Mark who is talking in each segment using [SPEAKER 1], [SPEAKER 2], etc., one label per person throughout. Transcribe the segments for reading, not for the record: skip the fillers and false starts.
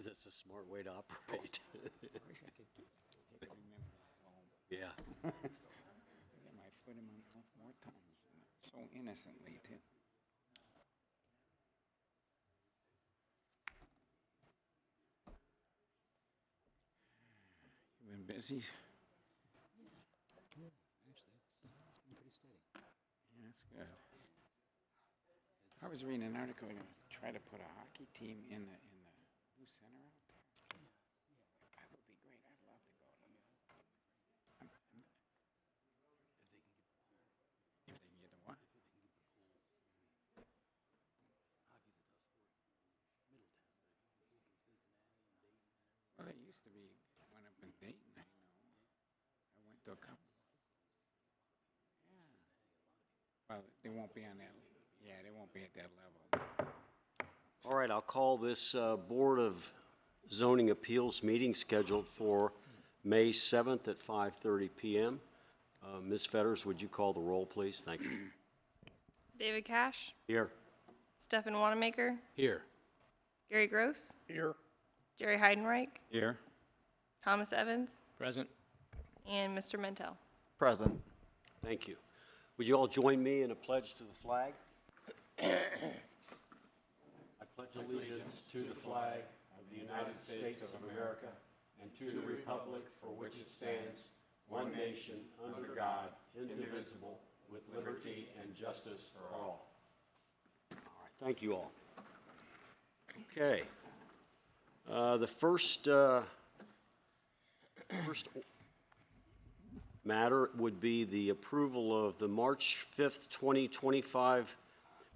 [SPEAKER 1] That's a smart way to operate.
[SPEAKER 2] I can remember that all.
[SPEAKER 1] Yeah.
[SPEAKER 2] Get my foot in my mouth more times, so innocently too. You been busy?
[SPEAKER 3] Actually, it's been pretty steady.
[SPEAKER 2] Yeah, that's good. I was reading an article, they're gonna try to put a hockey team in the new center out there. That would be great, I'd love to go. I'm- If they can get the what?
[SPEAKER 3] Hockey's a tough sport. Middletown, but if you can pull from Cincinnati and Dayton and everything.
[SPEAKER 2] Well, it used to be one up in Dayton, I know. I went to a couple. Yeah. Well, they won't be on that, yeah, they won't be at that level.
[SPEAKER 1] All right, I'll call this Board of Zoning Appeals meeting scheduled for May 7th at 5:30 PM. Ms. Fetters, would you call the roll, please? Thank you.
[SPEAKER 4] David Cash,
[SPEAKER 1] Here.
[SPEAKER 4] Stefan Wanamaker,
[SPEAKER 1] Here.
[SPEAKER 4] Gary Gross,
[SPEAKER 1] Here.
[SPEAKER 4] Jerry Heidenreich,
[SPEAKER 2] Here.
[SPEAKER 4] Thomas Evans,
[SPEAKER 3] Present.
[SPEAKER 4] and Mr. Mentel.
[SPEAKER 5] Present.
[SPEAKER 1] Thank you. Would you all join me in a pledge to the flag? I pledge allegiance to the flag of the United States of America and to the republic for which it stands, one nation, under God, indivisible, with liberty and justice for all. All right, thank you all. Okay. The first matter would be the approval of the March 5th, 2025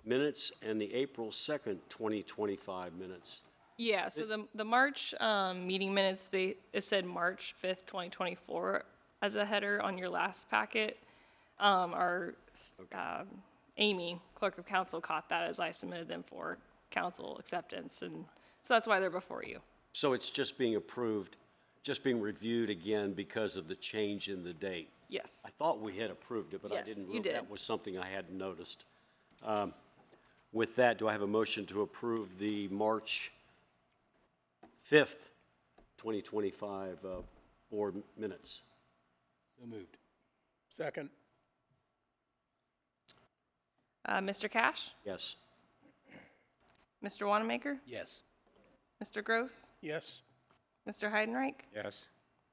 [SPEAKER 1] minutes and the April 2nd, 2025 minutes.
[SPEAKER 4] Yeah, so the March meeting minutes, it said March 5th, 2024 as a header on your last packet. Our Amy, Clerk of Council, caught that as I submitted them for council acceptance, and so that's why they're before you.
[SPEAKER 1] So it's just being approved, just being reviewed again because of the change in the date.
[SPEAKER 4] Yes.
[SPEAKER 1] I thought we had approved it, but I
[SPEAKER 4] Yes,
[SPEAKER 1] didn't.
[SPEAKER 4] you did.
[SPEAKER 1] That was something I hadn't noticed. With that, do I have a motion to approve the March 5th, 2025 board minutes?
[SPEAKER 3] So moved.
[SPEAKER 5] Second.
[SPEAKER 4] Mr. Cash,
[SPEAKER 1] Yes.
[SPEAKER 4] Mr. Wanamaker,
[SPEAKER 3] Yes.
[SPEAKER 4] Mr. Gross,
[SPEAKER 5] Yes.
[SPEAKER 4] Mr. Heidenreich,
[SPEAKER 2] Yes.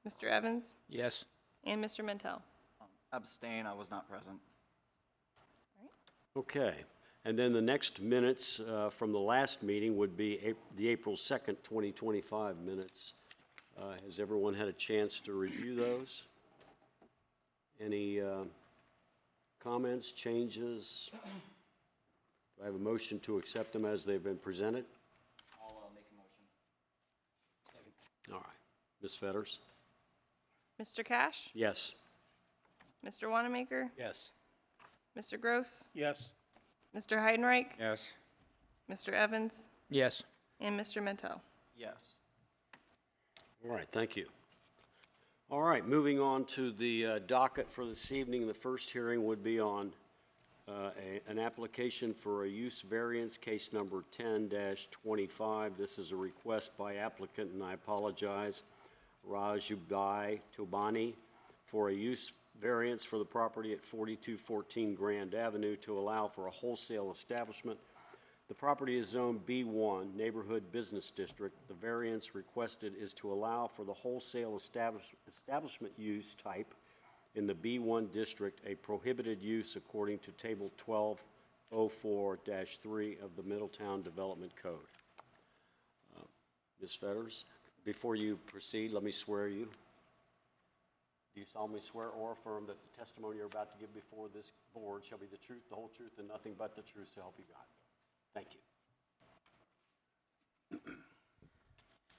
[SPEAKER 4] Mr. Evans,
[SPEAKER 3] Yes.
[SPEAKER 4] and Mr. Mentel.
[SPEAKER 5] Abstain, I was not present.
[SPEAKER 1] Okay. And then the next minutes from the last meeting would be the April 2nd, 2025 minutes. Has everyone had a chance to review those? Any comments, changes? Do I have a motion to accept them as they've been presented?
[SPEAKER 5] I'll make a motion.
[SPEAKER 3] Second.
[SPEAKER 1] All right. Ms. Fetters?
[SPEAKER 4] Mr. Cash,
[SPEAKER 1] Yes.
[SPEAKER 4] Mr. Wanamaker,
[SPEAKER 3] Yes.
[SPEAKER 4] Mr. Gross,
[SPEAKER 5] Yes.
[SPEAKER 4] Mr. Heidenreich,
[SPEAKER 2] Yes.
[SPEAKER 4] Mr. Evans,
[SPEAKER 3] Yes.
[SPEAKER 4] and Mr. Mentel.
[SPEAKER 5] Yes.
[SPEAKER 1] All right, thank you. All right, moving on to the docket for this evening. The first hearing would be on an application for a use variance, case number 10-25. This is a request by applicant, and I apologize, Rajubai Tobani, for a use variance for the property at 4214 Grand Avenue to allow for a wholesale establishment. The property is zoned B1, Neighborhood Business District. The variance requested is to allow for the wholesale establishment use type in the B1 district, a prohibited use according to Table 1204-3 of the Middletown Development Code. Ms. Fetters, before you proceed, let me swear you. Do you solemnly swear or affirm that the testimony you're about to give before this board shall be the truth, the whole truth, and nothing but the truth, so help you God? Thank you.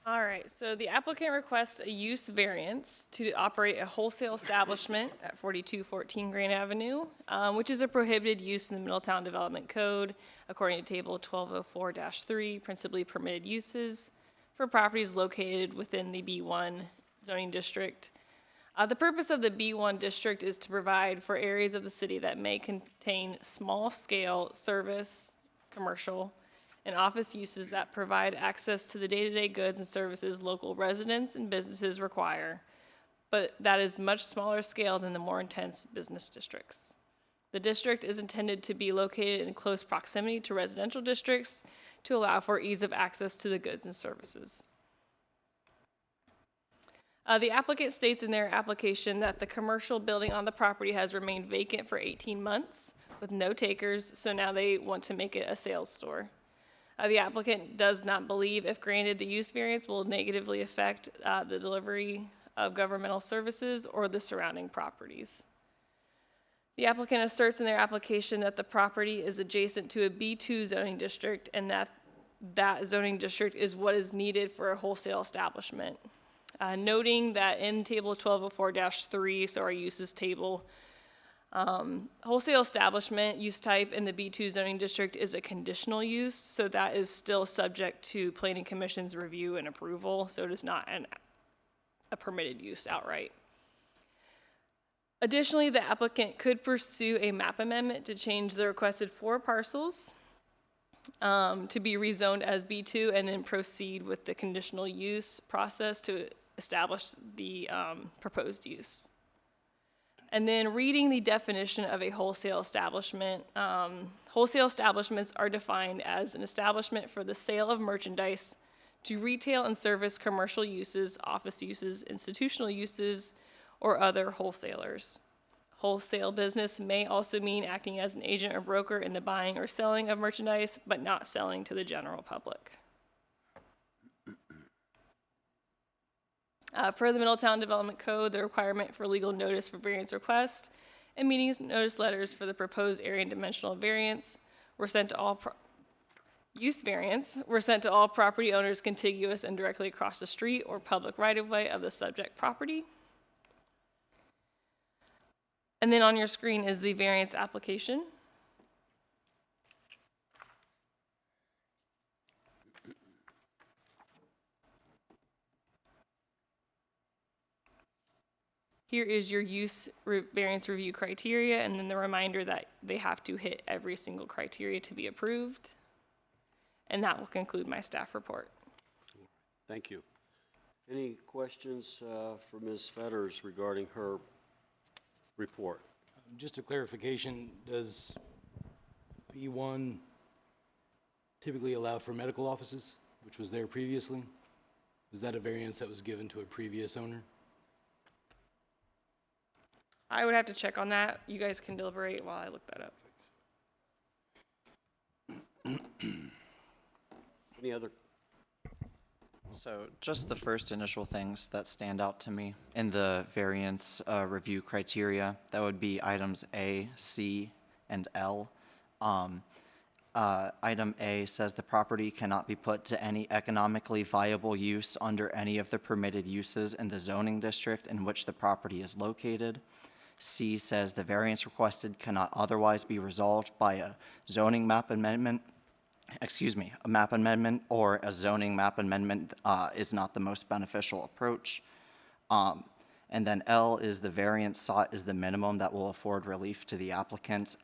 [SPEAKER 4] All right, so the applicant requests a use variance to operate a wholesale establishment at 4214 Grand Avenue, which is a prohibited use in the Middletown Development Code, according to Table 1204-3, principally permitted uses for properties located within the B1 zoning district. The purpose of the B1 district is to provide for areas of the city that may contain small-scale service, commercial, and office uses that provide access to the day-to-day goods and services local residents and businesses require, but that is much smaller scale than the more intense business districts. The district is intended to be located in close proximity to residential districts to allow for ease of access to the goods and services. The applicant states in their application that the commercial building on the property has remained vacant for 18 months with no takers, so now they want to make it a sales store. The applicant does not believe, if granted, the use variance will negatively affect the delivery of governmental services or the surrounding properties. The applicant asserts in their application that the property is adjacent to a B2 zoning district and that zoning district is what is needed for a wholesale establishment. Noting that in table 1204-3, so our uses table, wholesale establishment use type in the B2 zoning district is a conditional use, so that is still subject to Planning Commission's review and approval, so it is not a permitted use outright. Additionally, the applicant could pursue a map amendment to change the requested 4 parcels to be rezoned as B2 and then proceed with the conditional use process to establish the proposed use. And then reading the definition of a wholesale establishment, wholesale establishments are defined as an establishment for the sale of merchandise to retail and service commercial uses, office uses, institutional uses, or other wholesalers. Wholesale business may also mean acting as an agent or broker in the buying or selling of merchandise, but not selling to the general public. Per the Middletown Development Code, the requirement for legal notice for variance request and meeting notice letters for the proposed area and dimensional variance were sent to all use variance were sent to all property owners contiguous and directly across the street or public right-of-way of the subject property. And then on your screen is the variance application. Here is your variance review criteria, and then the reminder that they have to hit every single criteria to be approved. And that will conclude my staff report.
[SPEAKER 1] Thank you. Any questions for Ms. Fetters regarding her report?
[SPEAKER 3] Just a clarification, does B1 typically allow for medical offices, which was there previously? Was that a variance that was given to a previous owner?
[SPEAKER 4] I would have to check on that. You guys can deliberate while I look that up.
[SPEAKER 1] Any other?
[SPEAKER 5] So just the first initial things that stand out to me in the variance review criteria, that would be items A, C, and L. Item A says the property cannot be put to any economically viable use under any of the permitted uses in the zoning district in which the property is located. C says the variance requested cannot otherwise be resolved by a zoning map amendment, a map amendment or a zoning map amendment is not the most beneficial approach. And then L is the variance sought is the minimum that will afford relief to the applicant.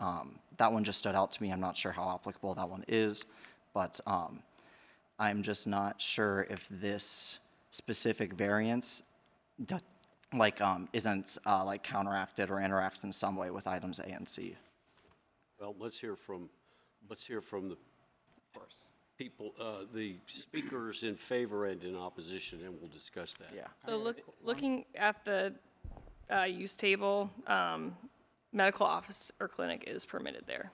[SPEAKER 5] That one just stood out to me. I'm not sure how applicable that one is, but I'm just not sure if this specific variance isn't counteracted or interacts in some way with items A and C.
[SPEAKER 1] Well, let's hear from the people, the speakers in favor and in opposition, and we'll discuss that.
[SPEAKER 5] Yeah.
[SPEAKER 4] So looking at the use table, medical office or clinic is permitted there.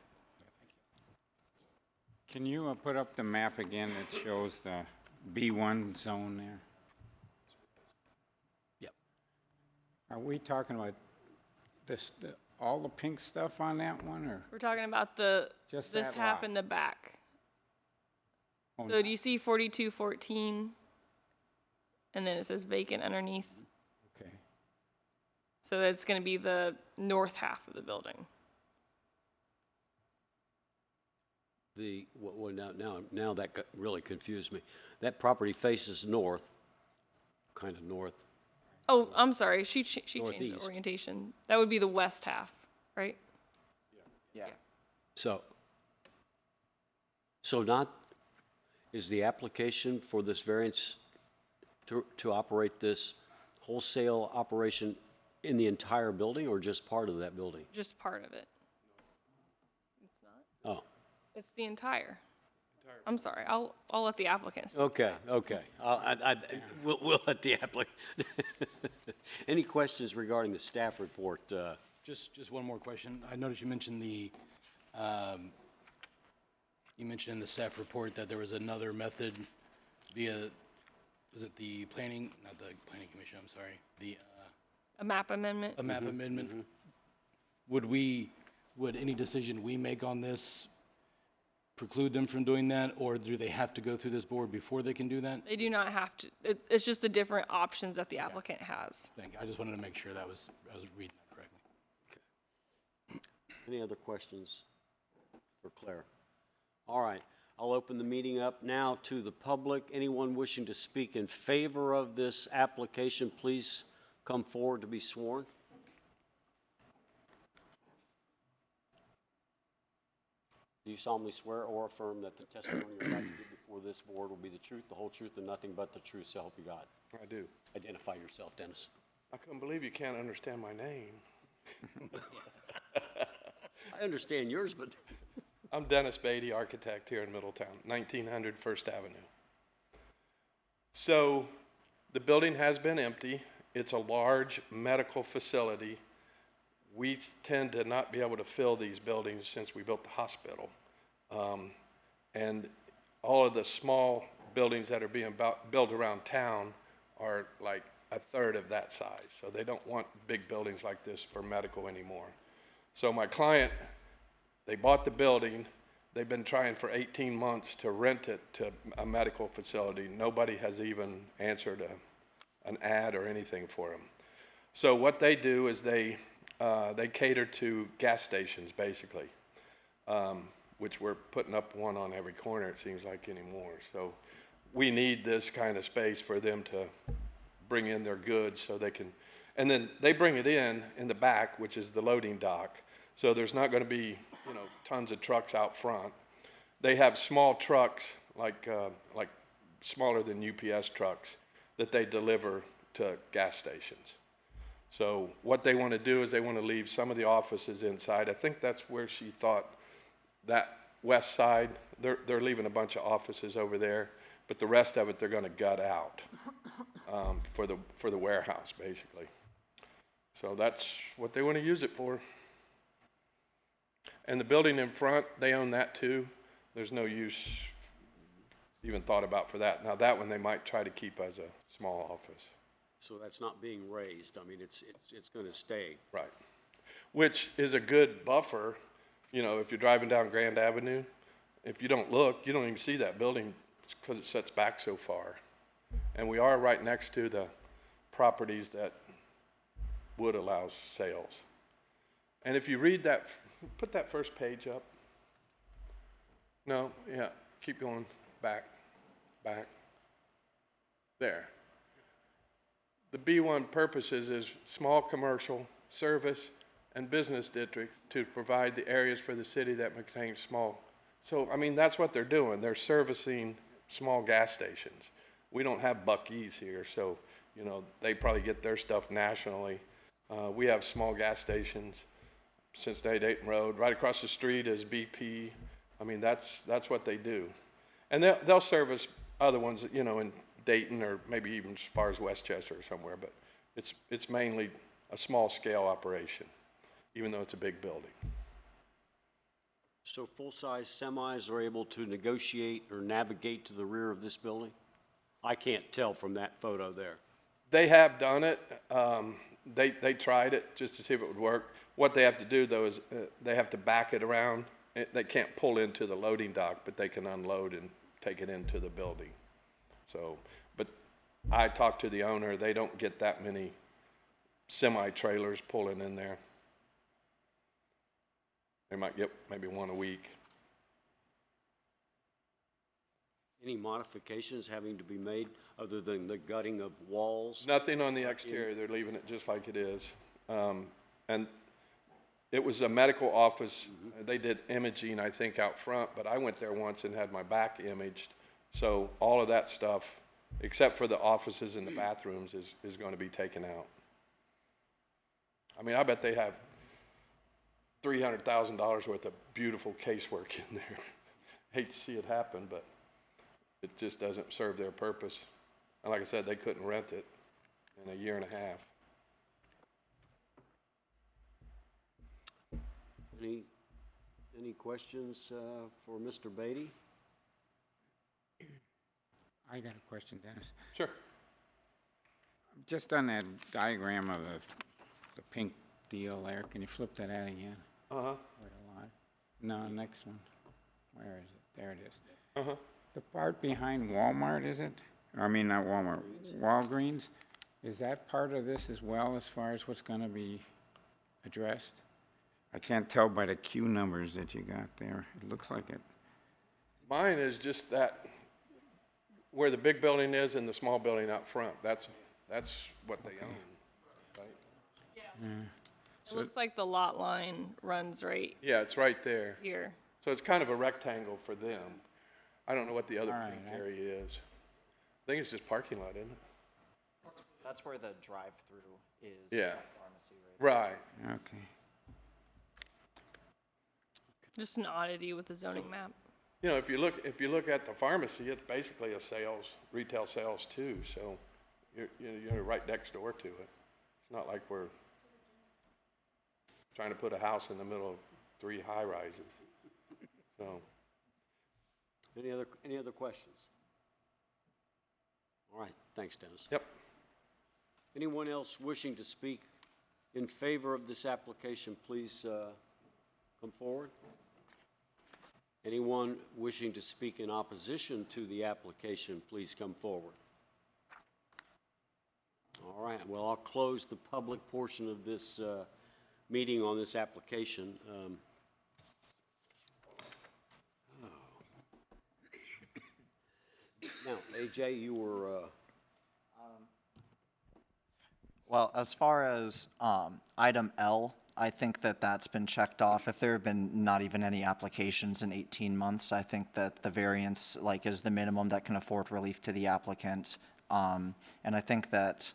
[SPEAKER 2] Can you put up the map again that shows the B1 zone there?
[SPEAKER 1] Yep.
[SPEAKER 2] Are we talking about this, all the pink stuff on that one, or?
[SPEAKER 4] We're talking about
[SPEAKER 2] Just
[SPEAKER 4] this
[SPEAKER 2] that
[SPEAKER 4] half
[SPEAKER 2] lot.
[SPEAKER 4] in the back.
[SPEAKER 2] Oh,
[SPEAKER 4] So do you see 4214? And then it says vacant underneath.
[SPEAKER 2] Okay.
[SPEAKER 4] So that's going to be the north half of the building.
[SPEAKER 1] Now that really confused me. That property faces north, kind of north.
[SPEAKER 4] Oh, I'm sorry. She changed the
[SPEAKER 1] Northeast.
[SPEAKER 4] orientation. That would be the west half, right?
[SPEAKER 5] Yeah.
[SPEAKER 1] So not Is the application for this variance to operate this wholesale operation in the entire building or just part of that building?
[SPEAKER 4] Just part of it. It's not?
[SPEAKER 1] Oh,
[SPEAKER 4] It's the entire. I'm sorry, I'll let the applicant speak.
[SPEAKER 1] okay, okay. We'll let the applicant. Any questions regarding the staff report?
[SPEAKER 3] Just one more question. I noticed you mentioned you mentioned in the staff report that there was another method via, was it the planning, not the planning commission, I'm sorry,
[SPEAKER 4] A map amendment?
[SPEAKER 3] a map amendment? Would any decision we make on this preclude them from doing that, or do they have to go through this board before they can do that?
[SPEAKER 4] They do not have to, it's just the different options that the applicant has.
[SPEAKER 3] Thank you. I just wanted to make sure I was reading that correctly.
[SPEAKER 1] Any other questions for Claire? All right, I'll open the meeting up now to the public. Anyone wishing to speak in favor of this application, please come forward to be sworn. Do you solemnly swear or affirm that the testimony you're about to give before this board will be the truth, the whole truth, and nothing but the truth, so help you God?
[SPEAKER 6] I do.
[SPEAKER 1] Identify yourself, Dennis.
[SPEAKER 6] I couldn't believe you can't understand my name.
[SPEAKER 1] I understand yours, but
[SPEAKER 6] I'm Dennis Beatty, architect here in Middletown, 1900 First Avenue. So the building has been empty. It's a large medical facility. We tend to not be able to fill these buildings since we built the hospital. And all of the small buildings that are being built around town are like a third of that size. So they don't want big buildings like this for medical anymore. So my client, they bought the building. They've been trying for 18 months to rent it to a medical facility. Nobody has even answered an ad or anything for them. So what they do is they cater to gas stations, basically, which we're putting up one on every corner, it seems like, anymore. So we need this kind of space for them to bring in their goods so they can, and then they bring it in the back, which is the loading dock. So there's not going to be, tons of trucks out front. They have small trucks, like smaller than UPS trucks, that they deliver to gas stations. So what they want to do is they want to leave some of the offices inside. I think that's where she thought that west side, they're leaving a bunch of offices over there, but the rest of it they're going to gut out for the warehouse, basically. So that's what they want to use it for. And the building in front, they own that too. There's no use even thought about for that. Now that one they might try to keep as a small office.
[SPEAKER 1] so that's not being raised. I mean, it's going to stay.
[SPEAKER 6] Right. Which is a good buffer, if you're driving down Grand Avenue, if you don't look, you don't even see that building because it sets back so far. And we are right next to the properties that would allow sales. And if you read that, put that first page up. No, yeah, keep going, back. There. The B1 purposes is small commercial, service, and business district to provide the areas for the city that contain small. So, that's what they're doing. They're servicing small gas stations. We don't have Buc-ee's here, so, they probably get their stuff nationally. We have small gas stations, Cincinnati Dayton Road. Right across the street is BP. That's what they do. And they'll service other ones, in Dayton or maybe even as far as Westchester or somewhere, but it's mainly a small scale operation, even though it's a big building.
[SPEAKER 1] So full-size semis are able to negotiate or navigate to the rear of this building? I can't tell from that photo there.
[SPEAKER 6] They have done it. They tried it just to see if it would work. What they have to do, though, is they have to back it around. They can't pull into the loading dock, but they can unload and take it into the building. So, but I talked to the owner. They don't get that many semi-trailers pulling in there. They might get maybe one a week.
[SPEAKER 1] Any modifications having to be made other than the gutting of walls?
[SPEAKER 6] Nothing on the exterior. They're leaving it just like it is. And it was a medical office. They did imaging, I think, out front, but I went there once and had my back imaged, So all of that stuff, except for the offices and the bathrooms, is going to be taken out. I mean, I bet they have $300,000 worth of beautiful casework in there. Hate to see it happen, but it just doesn't serve their purpose. And like I said, they couldn't rent it in a year and a half.
[SPEAKER 1] Any questions for Mr. Beatty?
[SPEAKER 2] I got a question, Dennis.
[SPEAKER 6] Sure.
[SPEAKER 2] Just on that diagram of the pink deal there, can you flip that out again?
[SPEAKER 6] Uh-huh.
[SPEAKER 2] Where the line? No, next one. Where is it? There it is.
[SPEAKER 6] Uh-huh.
[SPEAKER 2] The part behind Walmart, is it? I mean, not Walmart, Walgreens? Is that part of this as well, as far as what's gonna be addressed? I can't tell by the queue numbers that you got there. It looks like it.
[SPEAKER 6] Mine is just that, where the big building is and the small building out front. That's what they own, right?
[SPEAKER 4] It looks like the lot line runs right
[SPEAKER 6] Yeah, it's right there.
[SPEAKER 4] here.
[SPEAKER 6] So it's kind of a rectangle for them. I don't know what the other
[SPEAKER 2] All
[SPEAKER 6] pink
[SPEAKER 2] right,
[SPEAKER 6] area is. I think it's just parking lot, isn't it?
[SPEAKER 5] That's where the drive-through is.
[SPEAKER 6] Yeah.
[SPEAKER 5] Pharmacy right
[SPEAKER 6] Right.
[SPEAKER 2] Okay.
[SPEAKER 4] Just an oddity with the zoning map.
[SPEAKER 6] You know, if you look at the pharmacy, it's basically a retail sales too. So you're right next door to it. It's not like we're trying to put a house in the middle of 3 high-rises. So,
[SPEAKER 1] Any other questions? All right, thanks, Dennis.
[SPEAKER 6] yep.
[SPEAKER 1] Anyone else wishing to speak in favor of this application, please come forward. Anyone wishing to speak in opposition to the application, please come forward. All right, well, I'll close the public portion of this meeting on this application. Now, AJ, you were...
[SPEAKER 5] Well, as far as item L, I think that that's been checked off. If there have been not even any applications in 18 months, I think that the variance is the minimum that can afford relief to the applicant. And I think that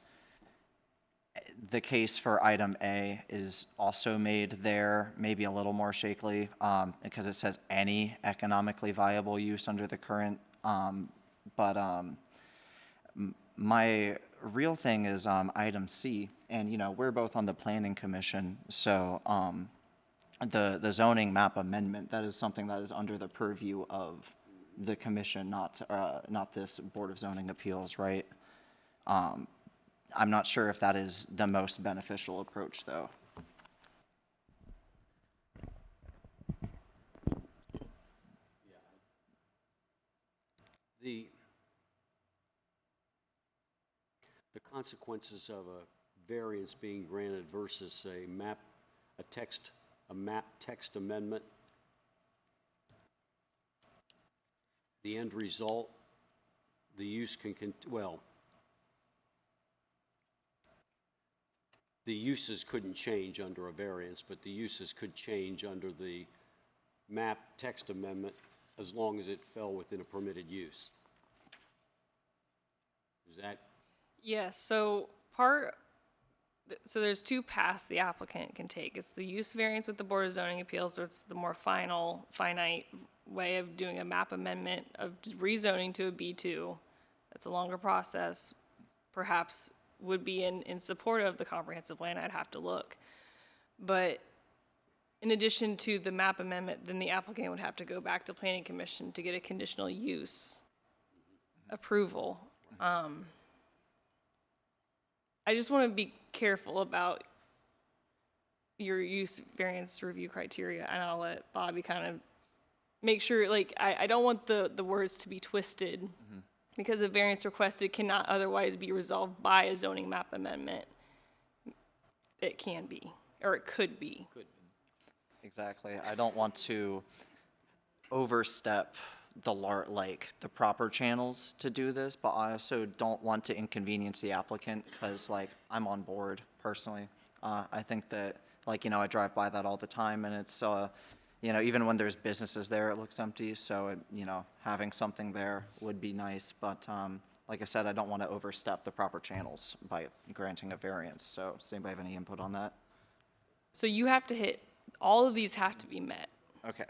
[SPEAKER 5] the case for item A is also made there, maybe a little more shakily, because it says any economically viable use under the current. My real thing is item C, and we're both on the planning commission, so the zoning map amendment, that is something that is under the purview of the commission, not this Board of Zoning Appeals, right? I'm not sure if that is the most beneficial approach, though.
[SPEAKER 1] The consequences of a variance being granted versus a map text amendment, the end result, the use the uses couldn't change under a variance, but the uses could change under the map text amendment as long as it fell within a permitted use. Is that?
[SPEAKER 4] Yes, so there's two paths the applicant can take. It's the use variance with the Board of Zoning Appeals, so it's the more finite way of doing a map amendment of just rezoning to a B2. That's a longer process, perhaps would be in support of the comprehensive plan. I'd have to look. But in addition to the map amendment, then the applicant would have to go back to Planning Commission to get a conditional use approval. I just want to be careful about your use variance review criteria, and I'll let Bobby kind of make sure, I don't want the words to be twisted, because a variance requested cannot otherwise be resolved by a zoning map amendment. It can be, or it could be.
[SPEAKER 5] Exactly. I don't want to overstep the proper channels to do this, but I also don't want to inconvenience the applicant, because I'm on board personally. I think that I drive by that all the time, and it's you know, even when there's businesses there, it looks empty, so, you know, having something there would be nice, but, like I said, I don't want to overstep the proper channels by granting a variance, so does anybody have any input on that?
[SPEAKER 4] So you have to hit, all of these have to be met,
[SPEAKER 5] Okay,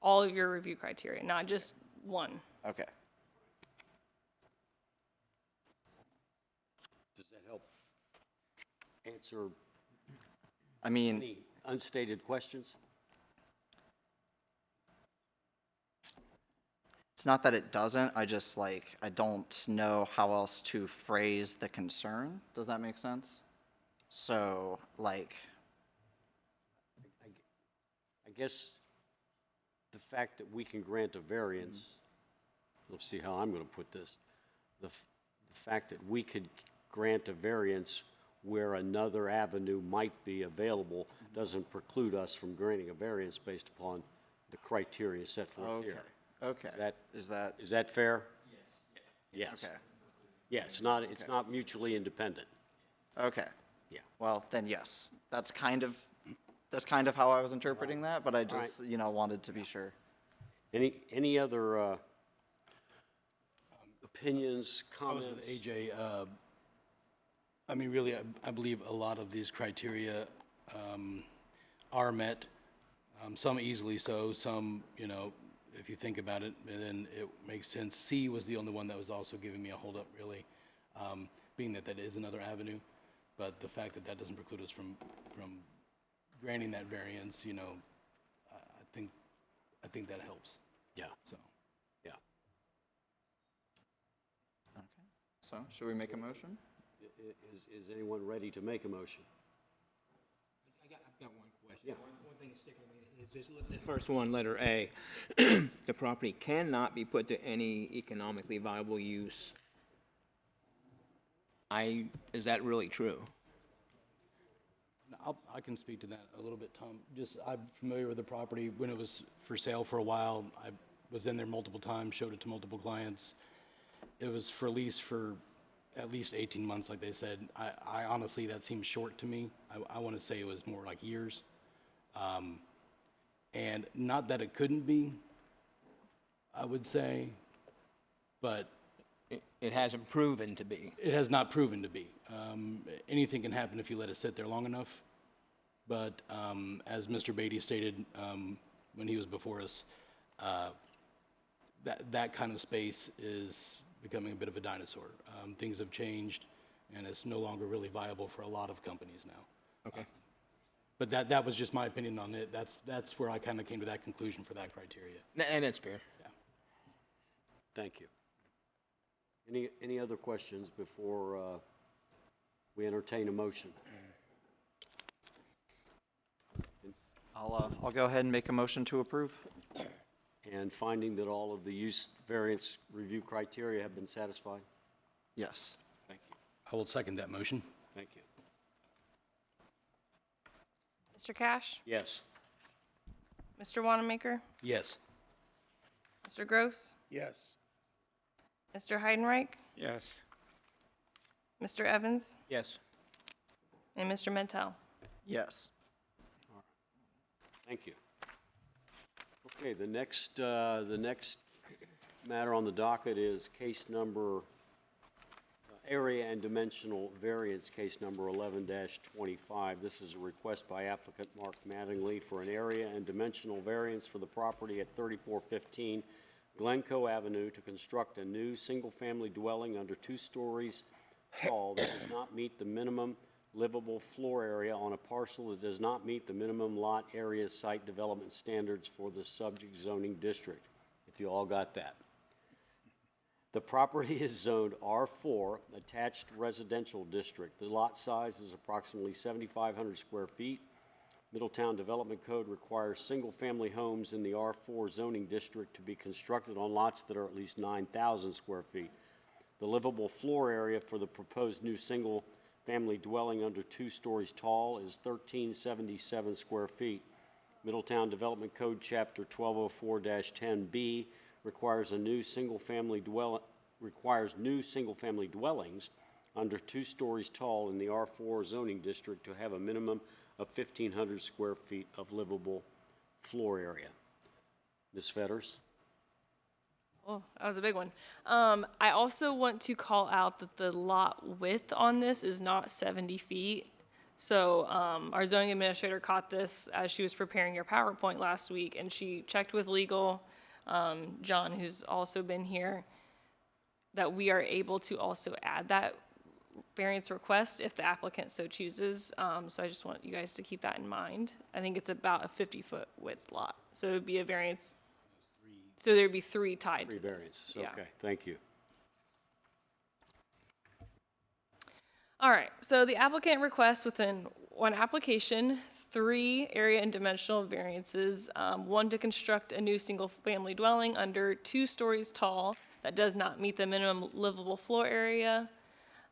[SPEAKER 4] all of your review criteria, not just one.
[SPEAKER 5] okay.
[SPEAKER 1] Does that help answer
[SPEAKER 5] I mean,
[SPEAKER 1] any unstated questions?
[SPEAKER 5] it's not that it doesn't, I just like, I don't know how else to phrase the concern. Does that make sense? So, like,
[SPEAKER 1] I guess the fact that we can grant a variance, let's see how I'm going to put this. The fact that we could grant a variance where another avenue might be available doesn't preclude us from granting a variance based upon the criteria set forth
[SPEAKER 5] okay,
[SPEAKER 1] here.
[SPEAKER 5] okay.
[SPEAKER 1] That- Is that fair? Yes.
[SPEAKER 5] Okay,
[SPEAKER 1] Yeah, it's not mutually independent.
[SPEAKER 5] okay.
[SPEAKER 1] Yeah.
[SPEAKER 5] Well, then yes, that's kind of how I was interpreting that, but I just, you know, wanted to be sure.
[SPEAKER 1] Any other opinions,
[SPEAKER 3] I was
[SPEAKER 1] comments?
[SPEAKER 3] with AJ. I mean, really, I believe a lot of these criteria are met. Some easily so, some, you know, if you think about it, then it makes sense. C was the only one that was also giving me a holdup, really, being that is another avenue. But the fact that doesn't preclude us from granting that variance, you know, I think that helps.
[SPEAKER 1] Yeah,
[SPEAKER 3] So,
[SPEAKER 1] yeah.
[SPEAKER 5] Okay, so should we make a motion?
[SPEAKER 1] Is anyone ready to make a motion?
[SPEAKER 7] I've got one question.
[SPEAKER 1] Yeah.
[SPEAKER 7] One thing that's sticking with me is this, the first one, letter A. The property cannot be put to any economically viable use. Is that really true?
[SPEAKER 3] I can speak to that a little bit, Tom. Just, I'm familiar with the property. When it was for sale for a while, I was in there multiple times, showed it to multiple clients. It was for lease for at least 18 months, like they said. I honestly, that seems short to me. I want to say it was more like years. And not that it couldn't be, I would say, but
[SPEAKER 7] It hasn't proven to be.
[SPEAKER 3] it has not proven to be. Anything can happen if you let it sit there long enough. But as Mr. Beatty stated when he was before us, that kind of space is becoming a bit of a dinosaur. Things have changed, and it's no longer really viable for a lot of companies now.
[SPEAKER 7] Okay.
[SPEAKER 3] But that was just my opinion on it. That's where I kind of came to that conclusion for that criteria.
[SPEAKER 7] And that's fair.
[SPEAKER 1] Thank you. Any other questions before we entertain a motion?
[SPEAKER 5] I'll go ahead and make a motion to approve.
[SPEAKER 1] And finding that all of the use variance review criteria have been satisfied?
[SPEAKER 5] Yes.
[SPEAKER 1] Thank you.
[SPEAKER 3] I will second that motion.
[SPEAKER 1] Thank you.
[SPEAKER 4] Mr. Cash?
[SPEAKER 1] Yes.
[SPEAKER 4] Mr. Wanamaker?
[SPEAKER 3] Yes.
[SPEAKER 4] Mr. Gross?
[SPEAKER 8] Yes.
[SPEAKER 4] Mr. Heidenreich?
[SPEAKER 2] Yes.
[SPEAKER 4] Mr. Evans?
[SPEAKER 7] Yes.
[SPEAKER 4] And Mr. Mentel?
[SPEAKER 5] Yes.
[SPEAKER 1] Thank you. Okay, the next matter on the docket is case number, area and dimensional variance, case number 11-25. This is a request by applicant Mark Mattingly for an area and dimensional variance for the property at 3415 Glencoe Avenue to construct a new single-family dwelling under 2 stories tall that does not meet the minimum livable floor area on a parcel that does not meet the minimum lot area site development standards for the subject zoning district, if you all got that. The property is zoned R4, attached residential district. The lot size is approximately 7,500 square feet. Middletown Development Code requires single-family homes in the R4 zoning district to be constructed on lots that are at least 9,000 square feet. The livable floor area for the proposed new single-family dwelling under 2 stories tall is 1,377 square feet. Middletown Development Code Chapter 1204-10B requires new single-family dwellings under 2 stories tall in the R4 zoning district to have a minimum of 1,500 square feet of livable floor area. Ms. Fetters?
[SPEAKER 4] Oh, that was a big one. I also want to call out that the lot width on this is not 70 feet. So our zoning administrator caught this as she was preparing your PowerPoint last week, and she checked with legal, John, who's also been here, that we are able to also add that variance request if the applicant so chooses. So I just want you guys to keep that in mind. I think it's about a 50-foot width lot. So it would be a variance. So there'd be three tied
[SPEAKER 1] Three
[SPEAKER 4] to this.
[SPEAKER 1] variances,
[SPEAKER 4] Yeah.
[SPEAKER 1] okay, thank you.
[SPEAKER 4] All right, so the applicant requests within one application, 3 area and dimensional variances. One to construct a new single-family dwelling under 2 stories tall that does not meet the minimum livable floor area.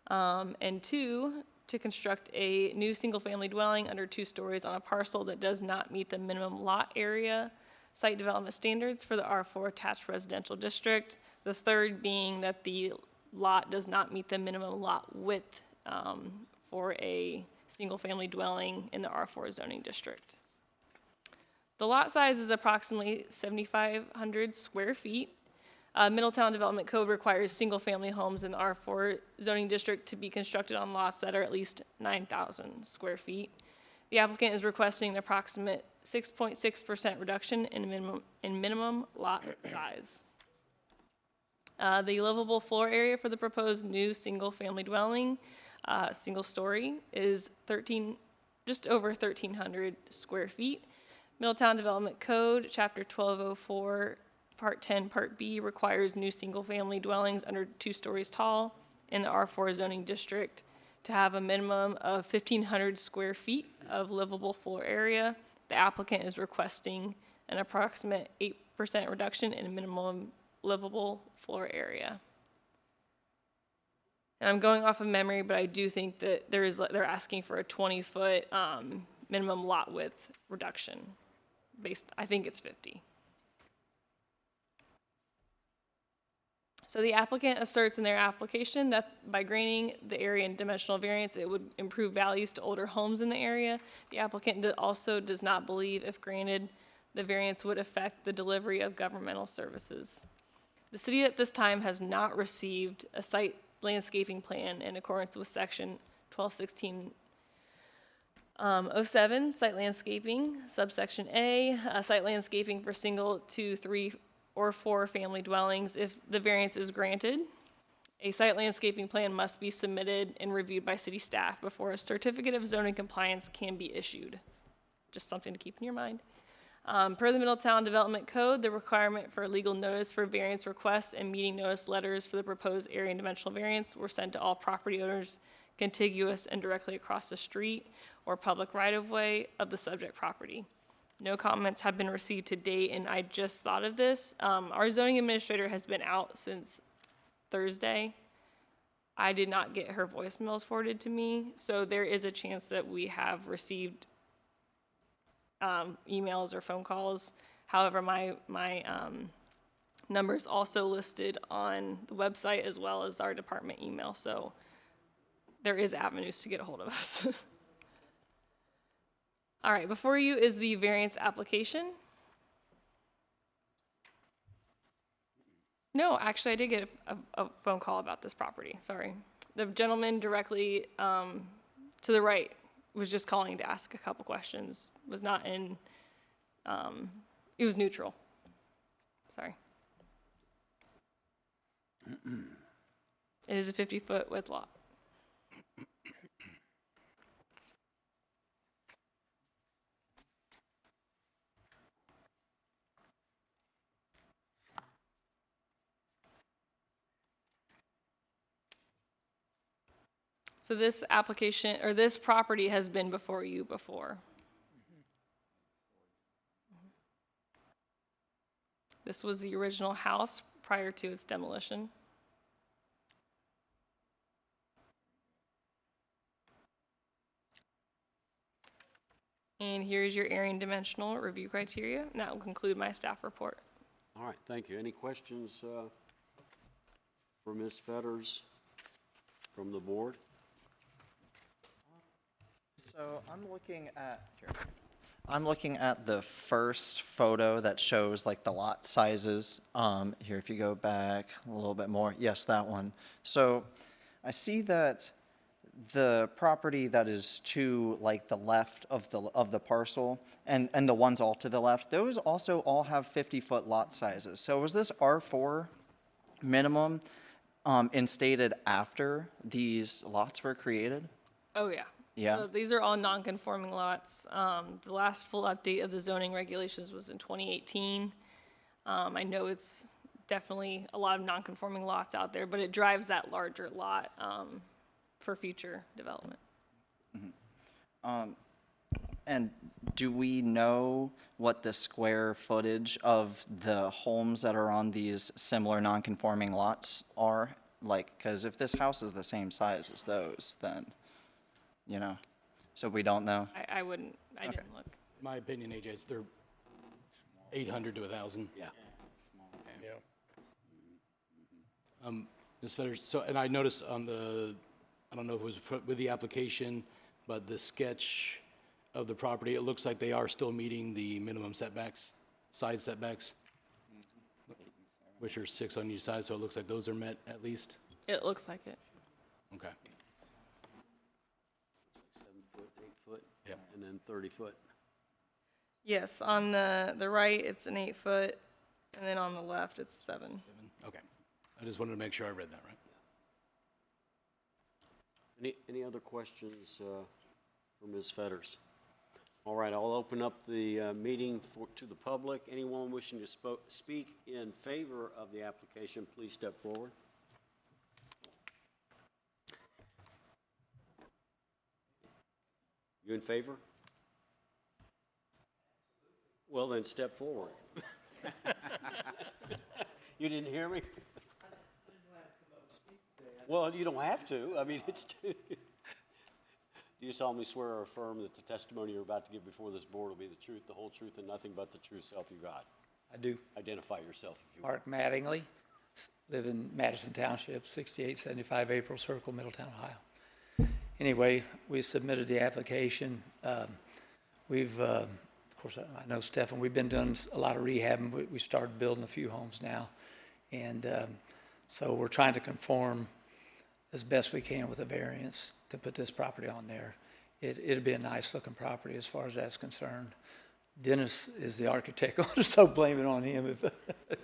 [SPEAKER 4] And 2, to construct a new single-family dwelling under 2 stories on a parcel that does not meet the minimum lot area site development standards for the R4 attached residential district. The third being that the lot does not meet the minimum lot width for a single-family dwelling in the R4 zoning district. The lot size is approximately 7,500 square feet. Middletown Development Code requires single-family homes in the R4 zoning district to be constructed on lots that are at least 9,000 square feet. The applicant is requesting an approximate 6.6% reduction in minimum lot size. The livable floor area for the proposed new single-family dwelling, single story, is just over 1,300 square feet. Middletown Development Code, Chapter 1204, Part 10, Part B, requires new single-family dwellings under 2 stories tall in the R4 zoning district to have a minimum of 1,500 square feet of livable floor area. The applicant is requesting an approximate 8% reduction in minimum livable floor area. And I'm going off of memory, but I do think that they're asking for a 20-foot minimum lot width reduction. I think it's 50. So the applicant asserts in their application that by granting the area and dimensional variance, it would improve values to older homes in the area. The applicant also does not believe, if granted, the variance would affect the delivery of governmental services. The city at this time has not received a site landscaping plan in accordance with section 1216.07, site landscaping, subsection A, site landscaping for single, 2, 3, or 4 family dwellings. If the variance is granted, a site landscaping plan must be submitted and reviewed by city staff before a certificate of zoning compliance can be issued. Just something to keep in your mind. Per the Middletown Development Code, the requirement for legal notice for variance requests and meeting notice letters for the proposed area and dimensional variance were sent to all property owners contiguous and directly across the street or public right-of-way of the subject property. No comments have been received to date, and I just thought of this. Our zoning administrator has been out since Thursday. I did not get her voicemails forwarded to me, so there is a chance that we have received emails or phone calls. However, my number is also listed on the website as well as our department email, so there is avenues to get a hold of us. All right, before you is the variance application. No, actually, I did get a phone call about this property, sorry. The gentleman directly to the right was just calling to ask a couple questions, was not in, it was neutral. Sorry. It is a 50-foot width lot. So this application, or this property has been before you before. This was the original house prior to its demolition. And here's your area and dimensional review criteria, and that will conclude my staff report.
[SPEAKER 1] All right, thank you. Any questions for Ms. Fetters from the board?
[SPEAKER 5] So I'm looking at, here. I'm looking at the first photo that shows like the lot sizes. Here, if you go back a little bit more, yes, that one. So I see that the property that is to like the left of the parcel and the ones all to the left, those also all have 50-foot lot sizes. So was this R4 minimum instated after these lots were created?
[SPEAKER 4] Oh, yeah.
[SPEAKER 5] Yeah.
[SPEAKER 4] So these are all non-conforming lots. The last full update of the zoning regulations was in 2018. I know it's definitely a lot of non-conforming lots out there, but it drives that larger lot for future development.
[SPEAKER 5] And do we know what the square footage of the homes that are on these similar non-conforming lots are? Like, because if this house is the same size as those, then, you know, so we don't know.
[SPEAKER 4] I wouldn't, I didn't look.
[SPEAKER 3] In my opinion, AJ, they're 800 to 1,000.
[SPEAKER 1] Yeah.
[SPEAKER 6] Yeah.
[SPEAKER 3] Ms. Fetters, so, and I noticed on the, I don't know if it was with the application, but the sketch of the property, it looks like they are still meeting the minimum setbacks, side setbacks, which are 6 on each side, so it looks like those are met at least.
[SPEAKER 4] It looks like it.
[SPEAKER 3] Okay.
[SPEAKER 1] 7 foot, 8 foot.
[SPEAKER 3] Yep.
[SPEAKER 1] And then 30 foot.
[SPEAKER 4] Yes, on the right, it's an 8 foot, and then on the left, it's 7.
[SPEAKER 3] Okay. I just wanted to make sure I read that right.
[SPEAKER 1] Any other questions for Ms. Fetters? All right, I'll open up the meeting to the public. Anyone wishing to speak in favor of the application, please step forward. You in favor? Well, then step forward. You didn't hear me? Well, you don't have to. I mean, it's. Do you solemnly swear or affirm that the testimony you're about to give before this board will be the truth, the whole truth, and nothing but the truth, so help you God?
[SPEAKER 8] I do.
[SPEAKER 1] Identify yourself if you will.
[SPEAKER 8] Mark Mattingly, live in Madison Township, 6875 April Circle, Middletown, Ohio. Anyway, we submitted the application. Of course, I know Stefan, we've been doing a lot of rehabbing. We started building a few homes now. And so we're trying to conform as best we can with a variance to put this property on there. It'd be a nice looking property as far as that's concerned. Dennis is the architect, so blame it on him if,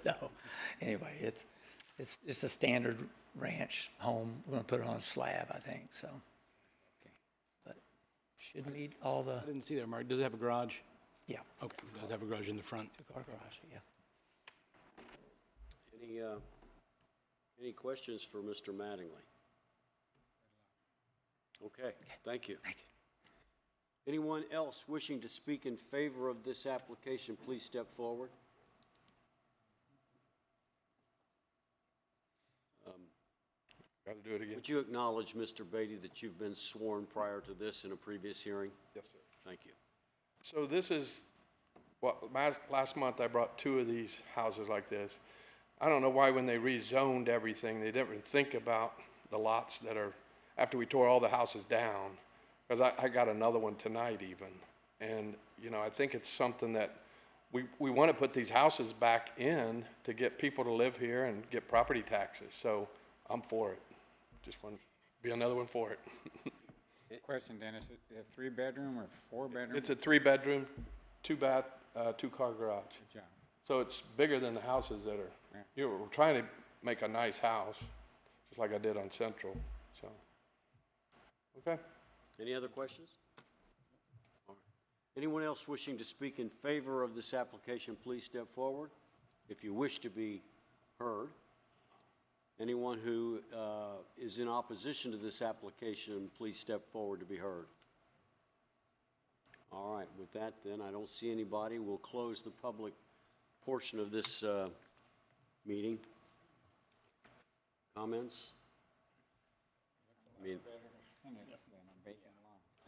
[SPEAKER 8] no. Anyway, it's a standard ranch home. We're gonna put it on a slab, I think, so. But should meet all the,
[SPEAKER 3] I didn't see there, Mark. Does it have a garage?
[SPEAKER 8] yeah,
[SPEAKER 3] Okay, it does have a garage in the front.
[SPEAKER 8] two-car garage, yeah.
[SPEAKER 1] Any questions for Mr. Mattingly? Okay, thank you.
[SPEAKER 8] Thank you.
[SPEAKER 1] Anyone else wishing to speak in favor of this application, please step forward.
[SPEAKER 6] Got to do it again?
[SPEAKER 1] Would you acknowledge, Mr. Beatty, that you've been sworn prior to this in a previous hearing?
[SPEAKER 6] Yes, sir.
[SPEAKER 1] Thank you.
[SPEAKER 6] So this is, last month I brought 2 of these houses like this. I don't know why when they rezoned everything, they didn't think about the lots that are, after we tore all the houses down, because I got another one tonight even. And, you know, I think it's something that we want to put these houses back in to get people to live here and get property taxes. So I'm for it. Just want to be another one for it.
[SPEAKER 2] Question, Dennis, is it a 3-bedroom or 4-bedroom?
[SPEAKER 6] It's a 3-bedroom, 2-bath, 2-car garage.
[SPEAKER 2] Good job.
[SPEAKER 6] So it's bigger than the houses that are,
[SPEAKER 2] Yeah.
[SPEAKER 6] you know, we're trying to make a nice house, just like I did on Central, so. Okay.
[SPEAKER 1] Any other questions? All right. Anyone else wishing to speak in favor of this application, please step forward if you wish to be heard. Anyone who is in opposition to this application, please step forward to be heard. All right, with that then, I don't see anybody. We'll close the public portion of this meeting. Comments? I mean,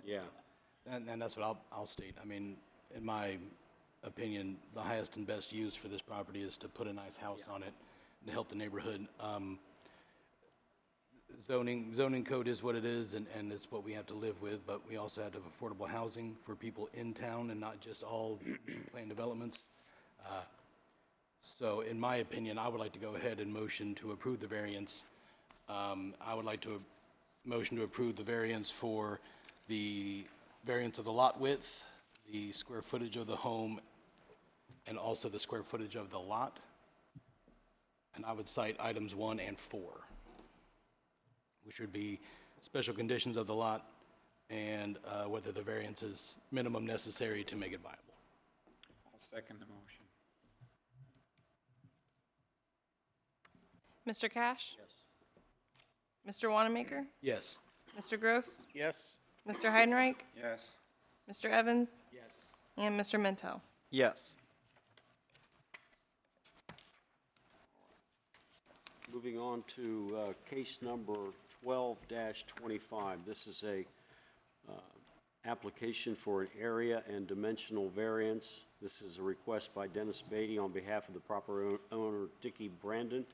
[SPEAKER 1] yeah.
[SPEAKER 3] And that's what I'll state. I mean, in my opinion, the highest and best use for this property is to put a nice house on it and help the neighborhood. zoning code is what it is, and it's what we have to live with, but we also have to have affordable housing for people in town and not just all planned developments. So in my opinion, I would like to go ahead and motion to approve the variance. I would like to motion to approve the variance for the variance of the lot width, the square footage of the home, and also the square footage of the lot. And I would cite items 1 and 4, which would be special conditions of the lot and whether the variance is minimum necessary to make it viable.
[SPEAKER 2] I'll second the motion.
[SPEAKER 4] Mr. Cash? Yes. Mr. Wanamaker?
[SPEAKER 3] Yes.
[SPEAKER 4] Mr. Gross?
[SPEAKER 2] Yes.
[SPEAKER 4] Mr. Heidenreich?
[SPEAKER 2] Yes.
[SPEAKER 4] Mr. Evans? Yes. And Mr. Minto?
[SPEAKER 5] Yes.
[SPEAKER 1] Moving on to case number 12-25. This is a application for an area and dimensional variance. This is a request by Dennis Beatty on behalf of the property owner Dickie Brandon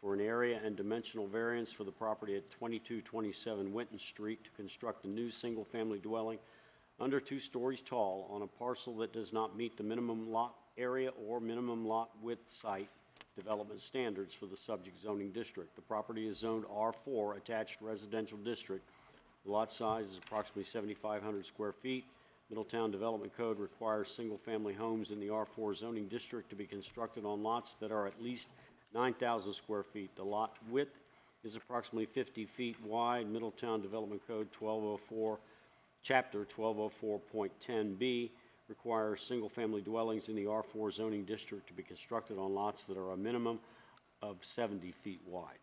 [SPEAKER 1] for an area and dimensional variance for the property at 2227 Winton Street to construct a new single-family dwelling under 2 stories tall on a parcel that does not meet the minimum lot area or minimum lot width site development standards for the subject zoning district. The property is zoned R4 attached residential district. The lot size is approximately 7,500 square feet. Middletown Development Code requires single-family homes in the R4 zoning district to be constructed on lots that are at least 9,000 square feet. The lot width is approximately 50 feet wide. Middletown Development Code 1204, Chapter 1204.10b requires single-family dwellings in the R4 zoning district to be constructed on lots that are a minimum of 70 feet wide.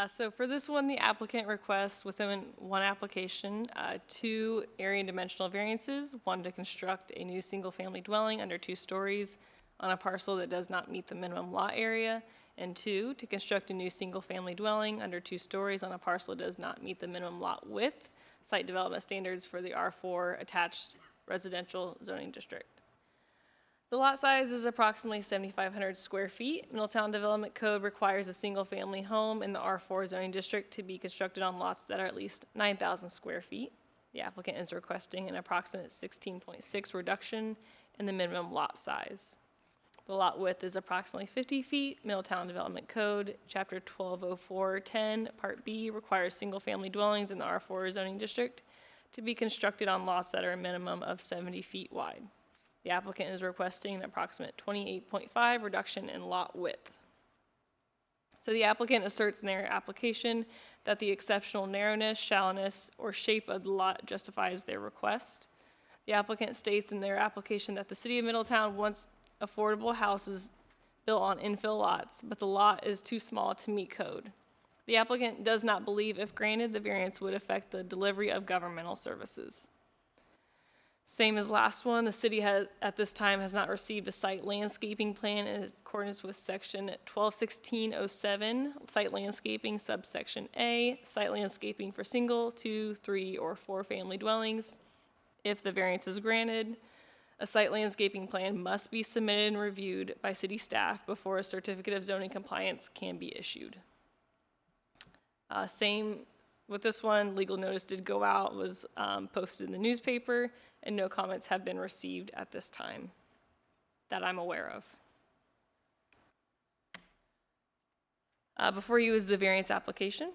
[SPEAKER 4] So for this one, the applicant requests within one application, 2 area and dimensional variances, 1 to construct a new single-family dwelling under 2 stories on a parcel that does not meet the minimum lot area, and 2, to construct a new single-family dwelling under 2 stories on a parcel that does not meet the minimum lot width, site development standards for the R4 attached residential zoning district. The lot size is approximately 7,500 square feet. Middletown Development Code requires a single-family home in the R4 zoning district to be constructed on lots that are at least 9,000 square feet. The applicant is requesting an approximate 16.6 reduction in the minimum lot size. The lot width is approximately 50 feet. Middletown Development Code, Chapter 1204.10, Part B, requires single-family dwellings in the R4 zoning district to be constructed on lots that are a minimum of 70 feet wide. The applicant is requesting an approximate 28.5 reduction in lot width. So the applicant asserts in their application that the exceptional narrowness, shallowness, or shape of the lot justifies their request. The applicant states in their application that the city of Middletown wants affordable houses built on infill lots, but the lot is too small to meet code. The applicant does not believe if granted, the variance would affect the delivery of governmental services. Same as last one, the city has, at this time, has not received a site landscaping plan in accordance with section 121607, site landscaping, subsection A, site landscaping for single, 2, 3, or 4 family dwellings. If the variance is granted, a site landscaping plan must be submitted and reviewed by city staff before a certificate of zoning compliance can be issued. Same with this one, legal notice did go out, was posted in the newspaper, and no comments have been received at this time that I'm aware of. Before you is the variance application.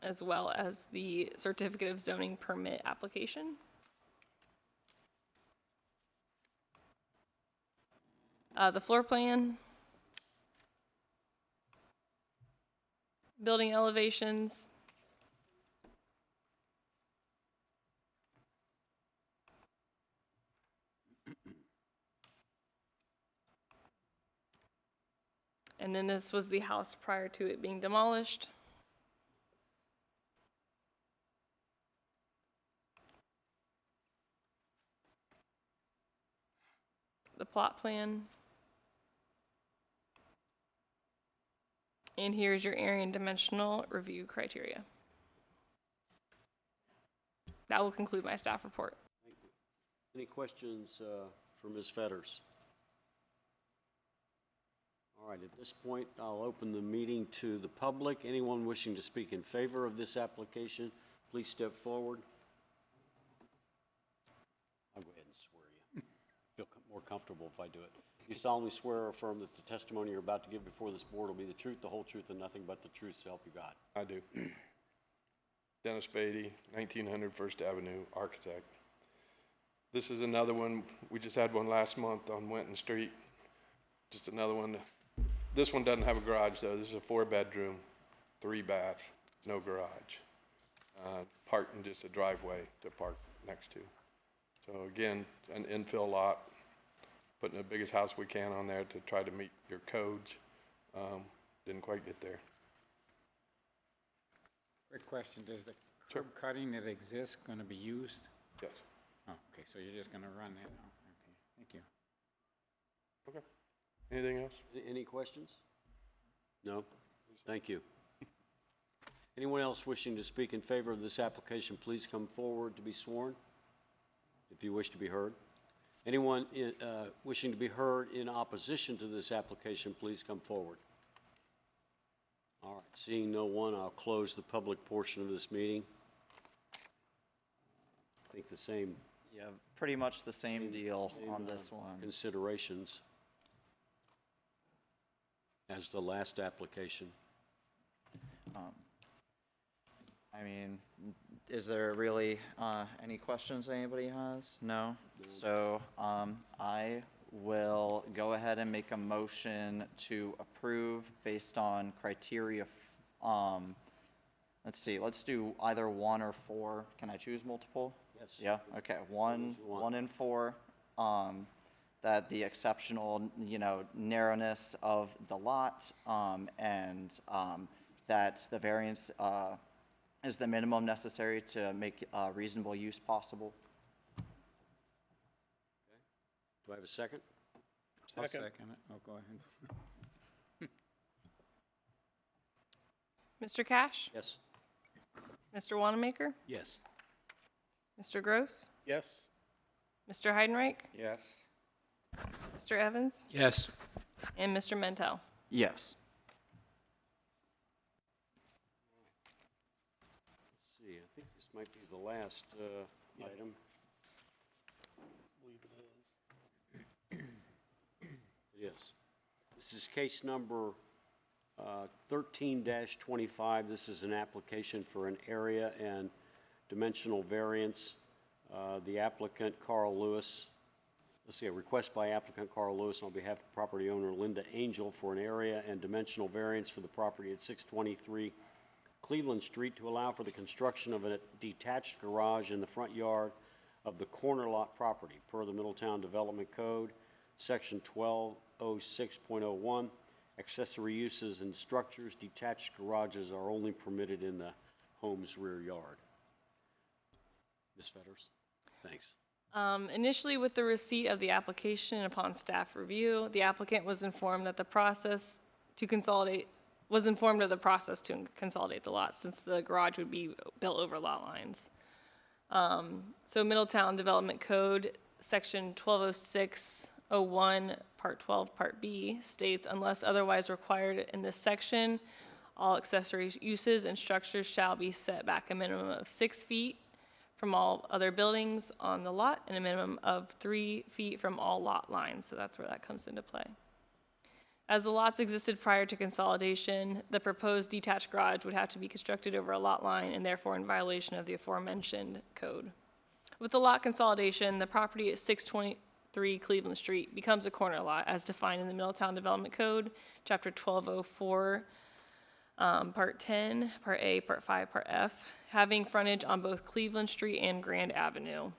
[SPEAKER 4] As well as the certificate of zoning permit application. The floor plan, building elevations, and then this was the house prior to it being demolished. The plot plan. And here's your area and dimensional review criteria. That will conclude my staff report.
[SPEAKER 1] Any questions for Ms. Fetters. All right, at this point, I'll open the meeting to the public. Anyone wishing to speak in favor of this application, please step forward. I'll go ahead and swear you. Feel more comfortable if I do it. You solemnly swear or affirm that the testimony you're about to give before this board will be the truth, the whole truth, and nothing but the truth, so help you God.
[SPEAKER 6] I do. Dennis Beatty, 1900 First Avenue, architect. This is another one, we just had one last month on Winton Street. Just another one. This one doesn't have a garage though. This is a 4-bedroom, 3-bath, no garage. Parked in just a driveway to park next to. So again, an infill lot, putting the biggest house we can on there to try to meet your codes. Didn't quite get there.
[SPEAKER 2] Quick question, does the
[SPEAKER 6] Sure.
[SPEAKER 2] curb cutting that exists going to be used?
[SPEAKER 6] Yes.
[SPEAKER 2] Oh, okay, so you're just going to run that out? Okay, thank you.
[SPEAKER 6] Okay. Anything else?
[SPEAKER 1] Any questions? No? Thank you. Anyone else wishing to speak in favor of this application, please come forward to be sworn, if you wish to be heard. Anyone wishing to be heard in opposition to this application, please come forward. All right, seeing no one, I'll close the public portion of this meeting. I think the same
[SPEAKER 5] Yeah, pretty much the same deal on this one.
[SPEAKER 1] considerations as the last application.
[SPEAKER 5] I mean, is there really any questions anybody has? No? So I will go ahead and make a motion to approve based on criteria. Let's see, let's do either 1 or 4. Can I choose multiple?
[SPEAKER 1] Yes.
[SPEAKER 5] Yeah, okay, 1,
[SPEAKER 1] you want.
[SPEAKER 5] 1 and 4. That the exceptional, narrowness of the lot, and that the variance is the minimum necessary to make reasonable use possible.
[SPEAKER 1] Do I have a second?
[SPEAKER 2] I'll second it. Oh, go ahead.
[SPEAKER 4] Mr. Cash?
[SPEAKER 1] Yes.
[SPEAKER 4] Mr. Wanamaker?
[SPEAKER 3] Yes.
[SPEAKER 4] Mr. Gross?
[SPEAKER 6] Yes.
[SPEAKER 4] Mr. Heidenreich?
[SPEAKER 2] Yes.
[SPEAKER 4] Mr. Evans?
[SPEAKER 7] Yes.
[SPEAKER 4] And Mr. Mentel?
[SPEAKER 5] Yes.
[SPEAKER 1] Let's see, I think this might be the last item. It is. This is case number 13-25. This is an application for an area and dimensional variance. The applicant, Carl Lewis, a request by applicant Carl Lewis on behalf of property owner Linda Angel for an area and dimensional variance for the property at 623 Cleveland Street to allow for the construction of a detached garage in the front yard of the corner lot property per the Middletown Development Code, Section 1206.01. Accessory uses and structures, detached garages are only permitted in the home's rear yard. Ms. Fetters, thanks.
[SPEAKER 4] Initially, with the receipt of the application and upon staff review, the applicant was informed that the process to consolidate the lots since the garage would be built over lot lines. So Middletown Development Code, Section 1206.01, Part 12, Part B, states, unless otherwise required in this section, all accessory uses and structures shall be set back a minimum of 6 feet from all other buildings on the lot and a minimum of 3 feet from all lot lines. So that's where that comes into play. As the lots existed prior to consolidation, the proposed detached garage would have to be constructed over a lot line and therefore in violation of the aforementioned code. With the lot consolidation, the property at 623 Cleveland Street becomes a corner lot as defined in the Middletown Development Code, Chapter 1204, Part 10, Part A, Part 5, Part F, having frontage on both Cleveland Street and Grand Avenue.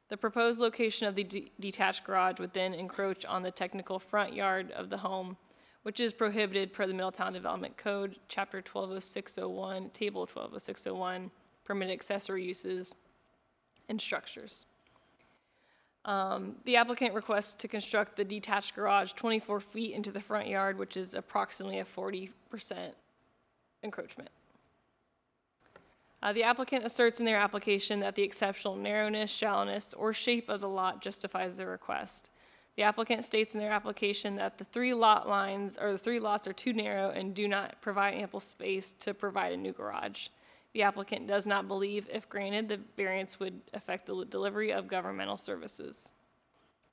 [SPEAKER 4] The proposed location of the detached garage would then encroach on the technical front yard of the home, which is prohibited per the Middletown Development Code, Chapter 1206.01, Table 1206.01, permitted accessory uses and structures. The applicant requests to construct the detached garage 24 feet into the front yard, which is approximately a 40% encroachment. The applicant asserts in their application that the exceptional narrowness, shallowness, or shape of the lot justifies the request. The applicant states in their application that the three lots are too narrow and do not provide ample space to provide a new garage. The applicant does not believe, if granted, the variance would affect the delivery of governmental services.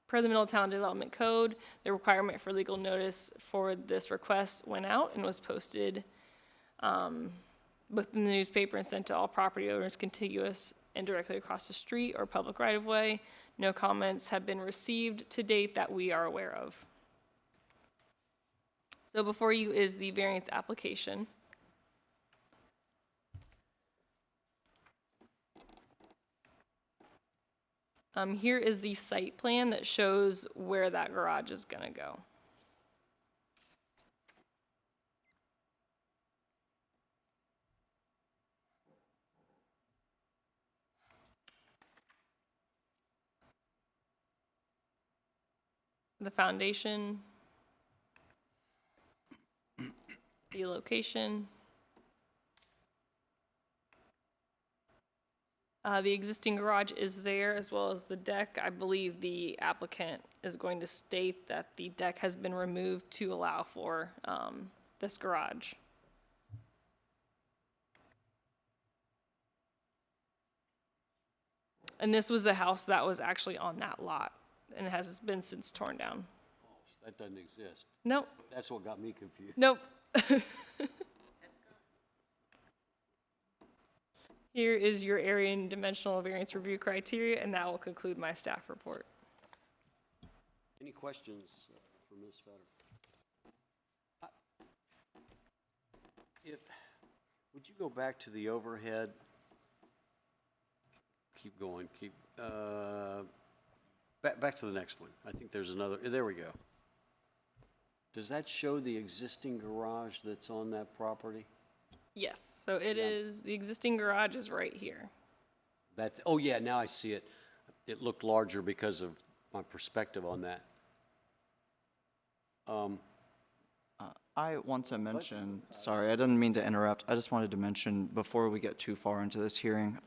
[SPEAKER 4] Per the Middletown Development Code, the requirement for legal notice for this request went out and was posted within the newspaper and sent to all property owners contiguous and directly across the street or public right-of-way. No comments have been received to date that we are aware of. So before you is the variance application. Here is the site plan that shows where that garage is gonna go. The foundation, the location. The existing garage is there as well as the deck. I believe the applicant is going to state that the deck has been removed to allow for this garage. And this was a house that was actually on that lot and it has been since torn down.
[SPEAKER 1] Oh, that doesn't exist.
[SPEAKER 4] Nope,
[SPEAKER 1] That's what got me confused.
[SPEAKER 4] nope. Here is your area and dimensional variance review criteria, and that will conclude my staff report.
[SPEAKER 1] Any questions for Ms. Fetter? Would you go back to the overhead? Keep going, back to the next one. I think there's another, there we go. Does that show the existing garage that's on that property?
[SPEAKER 4] Yes, so it is, the existing garage is right here.
[SPEAKER 1] That's, oh yeah, now I see it. It looked larger because of my perspective on that.
[SPEAKER 5] I want to mention, sorry, I didn't mean to interrupt. I just wanted to mention before we get too far into this hearing,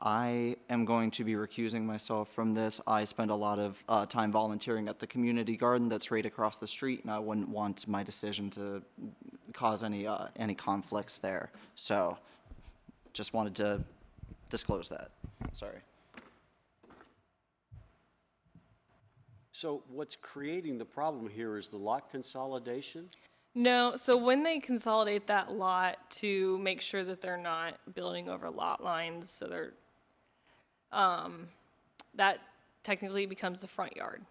[SPEAKER 5] I am going to be recusing myself from this. I spend a lot of time volunteering at the community garden that's right across the street, and I wouldn't want my decision to cause any conflicts there. So, just wanted to disclose that. Sorry.
[SPEAKER 1] So what's creating the problem here is the lot consolidation?
[SPEAKER 4] No, so when they consolidate that lot to make sure that they're not building over lot lines, so they're, that technically becomes the front yard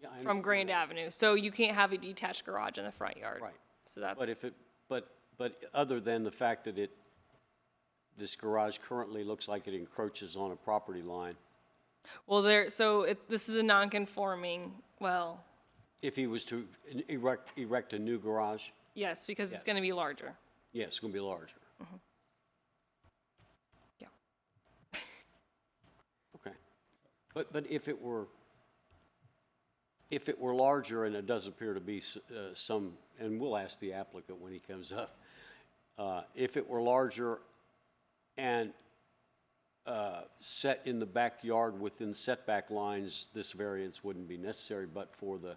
[SPEAKER 1] Yeah, I
[SPEAKER 4] from
[SPEAKER 1] understand
[SPEAKER 4] Grand
[SPEAKER 1] that.
[SPEAKER 4] Avenue. So you can't have a detached garage in the front yard.
[SPEAKER 1] Right.
[SPEAKER 4] So that's,
[SPEAKER 1] But if it, but other than the fact that this garage currently looks like it encroaches on a property line,
[SPEAKER 4] well, this is a non-conforming, well,
[SPEAKER 1] if he was to erect a new garage,
[SPEAKER 4] yes, because
[SPEAKER 1] Yes.
[SPEAKER 4] it's gonna be larger.
[SPEAKER 1] yes, it's gonna be larger.
[SPEAKER 4] Yeah.
[SPEAKER 1] Okay. But if it were larger, and it does appear to be some, and we'll ask the applicant when he comes up, if it were larger and set in the backyard within setback lines, this variance wouldn't be necessary, but for the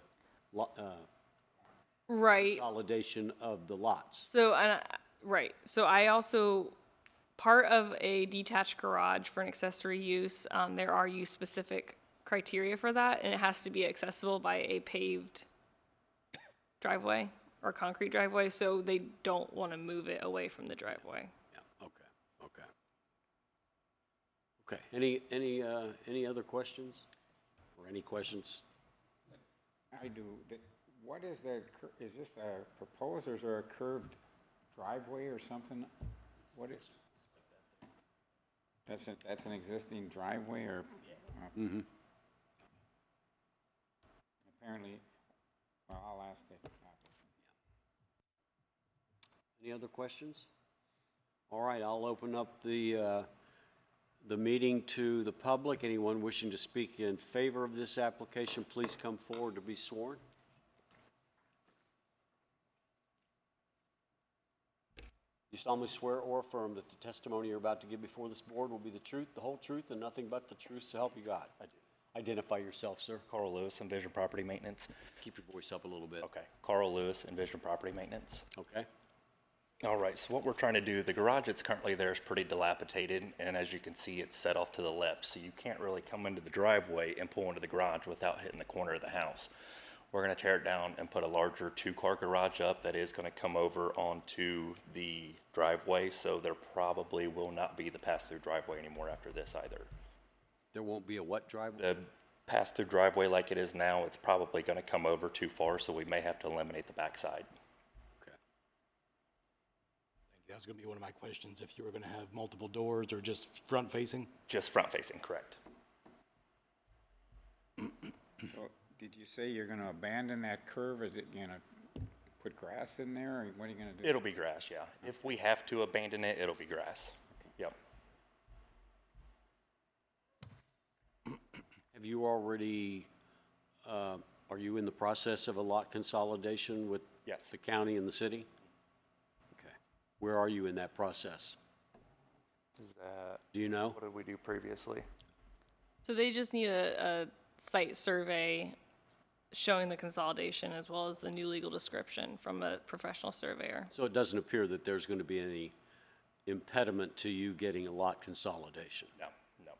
[SPEAKER 4] Right.
[SPEAKER 1] consolidation of the lots.
[SPEAKER 4] So, right, so I also, part of a detached garage for an accessory use, there are use-specific criteria for that, and it has to be accessible by a paved driveway or concrete driveway, so they don't want to move it away from the driveway.
[SPEAKER 1] Yeah, okay. Any other questions? Or any questions?
[SPEAKER 2] I do. What is is this a proposed or is there a curved driveway or something? What is? That's an existing driveway or?
[SPEAKER 1] Mm-hmm.
[SPEAKER 2] Apparently, well, I'll ask it.
[SPEAKER 1] Any other questions? All right, I'll open up the meeting to the public. Anyone wishing to speak in favor of this application, please come forward to be sworn. You solemnly swear or affirm that the testimony you're about to give before this board will be the truth, the whole truth, and nothing but the truth, so help you God?
[SPEAKER 9] I do.
[SPEAKER 1] Identify yourself, sir.
[SPEAKER 9] Carl Lewis, Envision Property Maintenance.
[SPEAKER 1] Keep your voice up a little bit.
[SPEAKER 9] Okay, Carl Lewis, Envision Property Maintenance.
[SPEAKER 1] Okay?
[SPEAKER 9] All right, so what we're trying to do, the garage that's currently there is pretty dilapidated, and as you can see, it's set off to the left, so you can't really come into the driveway and pull into the garage without hitting the corner of the house. We're gonna tear it down and put a larger 2-car garage up that is gonna come over onto the driveway, so there probably will not be the pass-through driveway anymore after this either.
[SPEAKER 1] There won't be a what driveway?
[SPEAKER 9] The pass-through driveway like it is now, it's probably gonna come over too far, so we may have to eliminate the backside.
[SPEAKER 1] Okay.
[SPEAKER 3] That was going to be one of my questions, if you were going to have multiple doors or just front-facing?
[SPEAKER 9] Just front-facing, correct.
[SPEAKER 2] So, did you say you're gonna abandon that curve? Is it, you know, put grass in there, or what are you gonna do?
[SPEAKER 9] It'll be grass, yeah. If we have to abandon it, it'll be grass. Yep.
[SPEAKER 1] Have you already, are you in the process of a lot consolidation with
[SPEAKER 9] Yes.
[SPEAKER 1] the county and the city? Okay. Where are you in that process?
[SPEAKER 9] Is that,
[SPEAKER 1] Do you know?
[SPEAKER 9] what did we do previously?
[SPEAKER 4] So they just need a site survey showing the consolidation as well as the new legal description from a professional surveyor.
[SPEAKER 1] So it doesn't appear that there's going to be any impediment to you getting a lot consolidation?
[SPEAKER 9] No, no.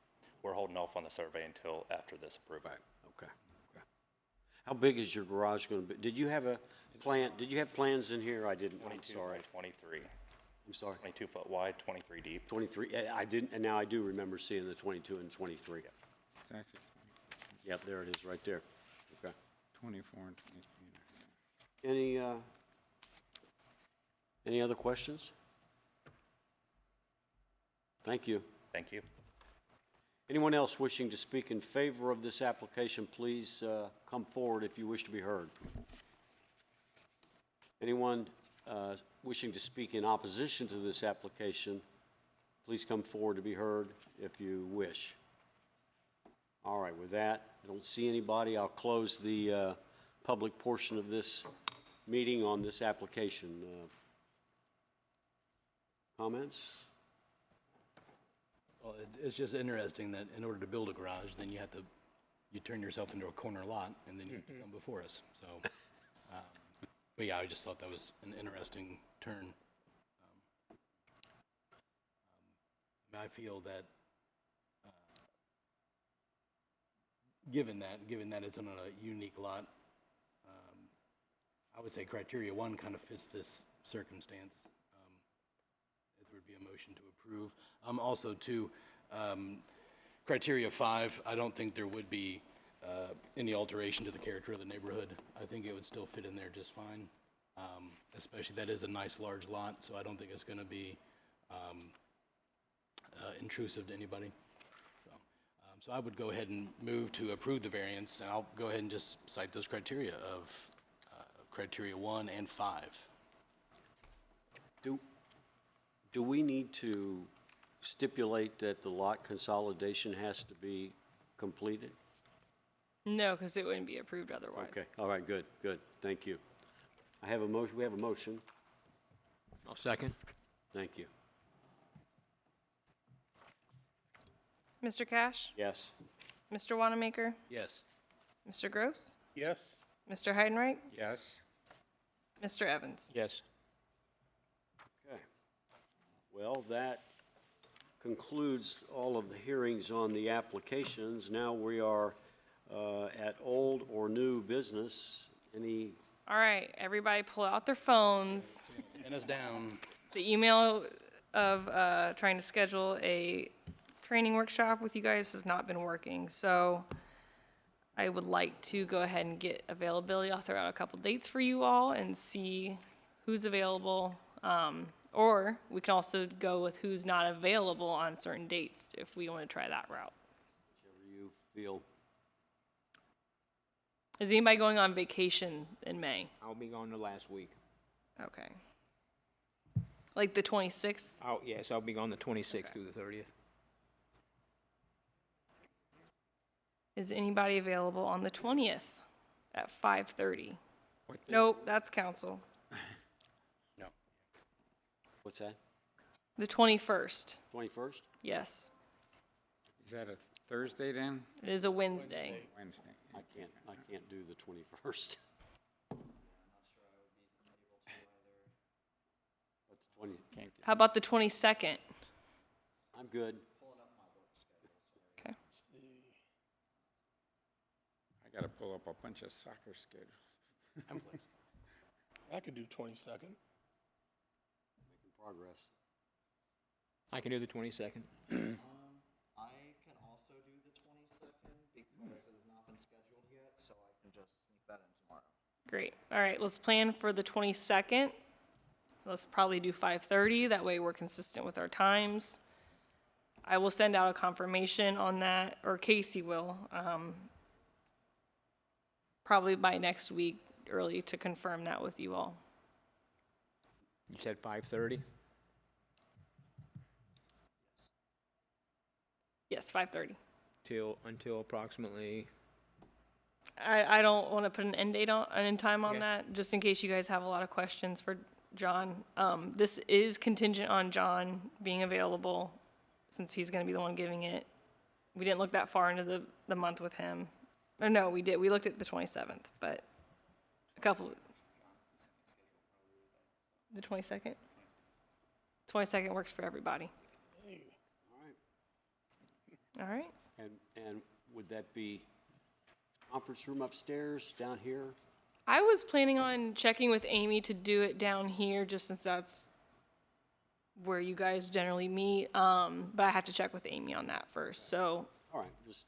[SPEAKER 9] We're holding off on the survey until after this approval.
[SPEAKER 1] Okay. How big is your garage going to be? Did you have a plan, did you have plans in here? I didn't, I'm
[SPEAKER 9] 22
[SPEAKER 1] sorry.
[SPEAKER 9] by 23.
[SPEAKER 1] I'm sorry.
[SPEAKER 9] 22 foot wide, 23 deep.
[SPEAKER 1] 23, I didn't, and now I do remember seeing the 22 and 23.
[SPEAKER 2] It's actually
[SPEAKER 1] Yep, there it is, right there. Okay.
[SPEAKER 2] 24 and 23.
[SPEAKER 1] Any other questions? Thank you.
[SPEAKER 9] Thank you.
[SPEAKER 1] Anyone else wishing to speak in favor of this application, please come forward if you wish to be heard. Anyone wishing to speak in opposition to this application, please come forward to be heard if you wish. All right, with that, I don't see anybody. I'll close the public portion of this meeting on this application. Comments?
[SPEAKER 3] Well, it's just interesting that in order to build a garage, then you turn yourself into a corner lot, and then you come before us, so. But yeah, I just thought that was an interesting turn. I feel that, given that it's on a unique lot, I would say criteria 1 kind of fits this circumstance. If there would be a motion to approve. Also, too, criteria 5, I don't think there would be any alteration to the character of the neighborhood. I think it would still fit in there just fine. Especially that is a nice large lot, so I don't think it's going to be intrusive to anybody. So I would go ahead and move to approve the variance, and I'll go ahead and just cite those criteria of criteria 1 and 5.
[SPEAKER 1] Do we need to stipulate that the lot consolidation has to be completed?
[SPEAKER 4] No, because it wouldn't be approved otherwise.
[SPEAKER 1] Okay, all right, good, thank you. I have a motion, we have a motion.
[SPEAKER 7] I'll second.
[SPEAKER 1] Thank you.
[SPEAKER 4] Mr. Cash?
[SPEAKER 1] Yes?
[SPEAKER 4] Mr. Wanamaker?
[SPEAKER 3] Yes.
[SPEAKER 4] Mr. Gross?
[SPEAKER 6] Yes.
[SPEAKER 4] Mr. Heidenreich?
[SPEAKER 2] Yes.
[SPEAKER 4] Mr. Evans?
[SPEAKER 7] Yes.
[SPEAKER 1] Okay. Well, that concludes all of the hearings on the applications. Now we are at old or new business. Any,
[SPEAKER 4] All right, everybody pull out their phones.
[SPEAKER 3] And us down.
[SPEAKER 4] The email of trying to schedule a training workshop with you guys has not been working, so I would like to go ahead and get availability. I'll throw out a couple dates for you all and see who's available. Or we can also go with who's not available on certain dates if we want to try that route.
[SPEAKER 1] whichever you feel.
[SPEAKER 4] Is anybody going on vacation in May?
[SPEAKER 7] I'll be gone the last week.
[SPEAKER 4] Okay. Like the 26th?
[SPEAKER 7] Oh, yes, I'll be gone the 26th through the 30th.
[SPEAKER 4] Is anybody available on the 20th at 5:30?
[SPEAKER 2] What day?
[SPEAKER 4] Nope, that's council.
[SPEAKER 3] No.
[SPEAKER 1] What's that?
[SPEAKER 4] The 21st,
[SPEAKER 1] 21st?
[SPEAKER 4] yes.
[SPEAKER 2] Is that a Thursday then?
[SPEAKER 4] It is a Wednesday.
[SPEAKER 2] Wednesday.
[SPEAKER 1] I can't do the 21st. What's 20?
[SPEAKER 2] Can't get,
[SPEAKER 4] How about the 22nd?
[SPEAKER 1] I'm good.
[SPEAKER 4] Okay.
[SPEAKER 2] I gotta pull up a bunch of soccer schedules.
[SPEAKER 10] I could do 22nd.
[SPEAKER 1] Making progress.
[SPEAKER 7] I can do the 22nd.
[SPEAKER 5] I can also do the 22nd because it has not been scheduled yet, so I can just sneak that in tomorrow.
[SPEAKER 4] Great. All right, let's plan for the 22nd. Let's probably do 5:30. That way we're consistent with our times. I will send out a confirmation on that, or Casey will, probably by next week early to confirm that with you all.
[SPEAKER 7] You said 5:30?
[SPEAKER 4] Yes, 5:30.
[SPEAKER 7] Until approximately,
[SPEAKER 4] I don't want to put an end date on, an end time on
[SPEAKER 7] Okay.
[SPEAKER 4] that, just in case you guys have a lot of questions for John. This is contingent on John being available, since he's going to be the one giving it. We didn't look that far into the month with him. Or no, we did. We looked at the 27th, but a couple. The 22nd? 22nd works for everybody. All right.
[SPEAKER 1] And would that be conference room upstairs, down here?
[SPEAKER 4] I was planning on checking with Amy to do it down here, just since that's where you guys generally meet. But I have to check with Amy on that first. So,
[SPEAKER 1] All right, just,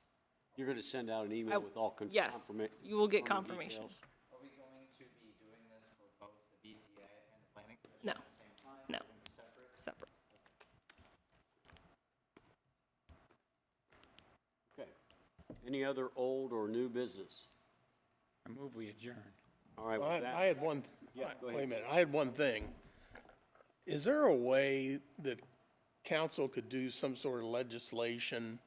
[SPEAKER 1] you're going to send out an email with all
[SPEAKER 4] yes,
[SPEAKER 1] confirma-
[SPEAKER 4] you will get
[SPEAKER 1] confirming
[SPEAKER 4] confirmation.
[SPEAKER 1] details?
[SPEAKER 5] Are we going to be doing this for both the BZA and the planning commission
[SPEAKER 4] No,
[SPEAKER 5] at the same time?
[SPEAKER 4] no.
[SPEAKER 5] Or gonna be separate?
[SPEAKER 4] Separate.
[SPEAKER 1] Okay. Any other old or new business?
[SPEAKER 2] I move we adjourn.
[SPEAKER 1] All right,
[SPEAKER 10] Well,
[SPEAKER 1] with that.
[SPEAKER 10] I had one,
[SPEAKER 1] Yeah, go
[SPEAKER 10] wait a
[SPEAKER 1] ahead.
[SPEAKER 10] minute, I had one thing. Is there a way that council could do some sort of legislation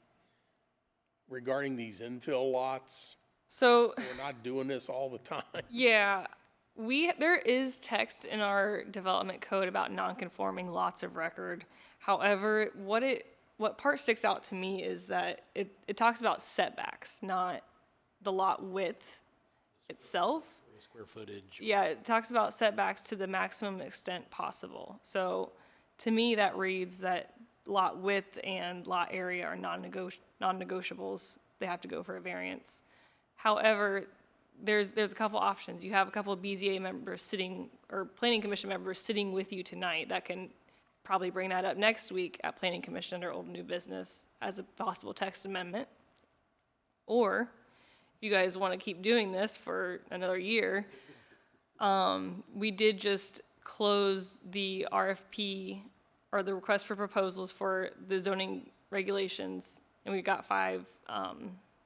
[SPEAKER 10] regarding these infill lots?
[SPEAKER 4] So,
[SPEAKER 10] We're not doing this all the time.
[SPEAKER 4] yeah, there is text in our development code about non-conforming lots of record. However, what part sticks out to me is that it talks about setbacks, not the lot width itself.
[SPEAKER 3] Square footage.
[SPEAKER 4] Yeah, it talks about setbacks to the maximum extent possible. So to me, that reads that lot width and lot area are non-negotiables. They have to go for a variance. However, there's a couple options. You have a couple of BZA members sitting, or Planning Commission members sitting with you tonight that can probably bring that up next week at Planning Commission under old and new business as a possible text amendment. Or if you guys want to keep doing this for another year, we did just close the RFP, or the request for proposals for the zoning regulations, and we got 5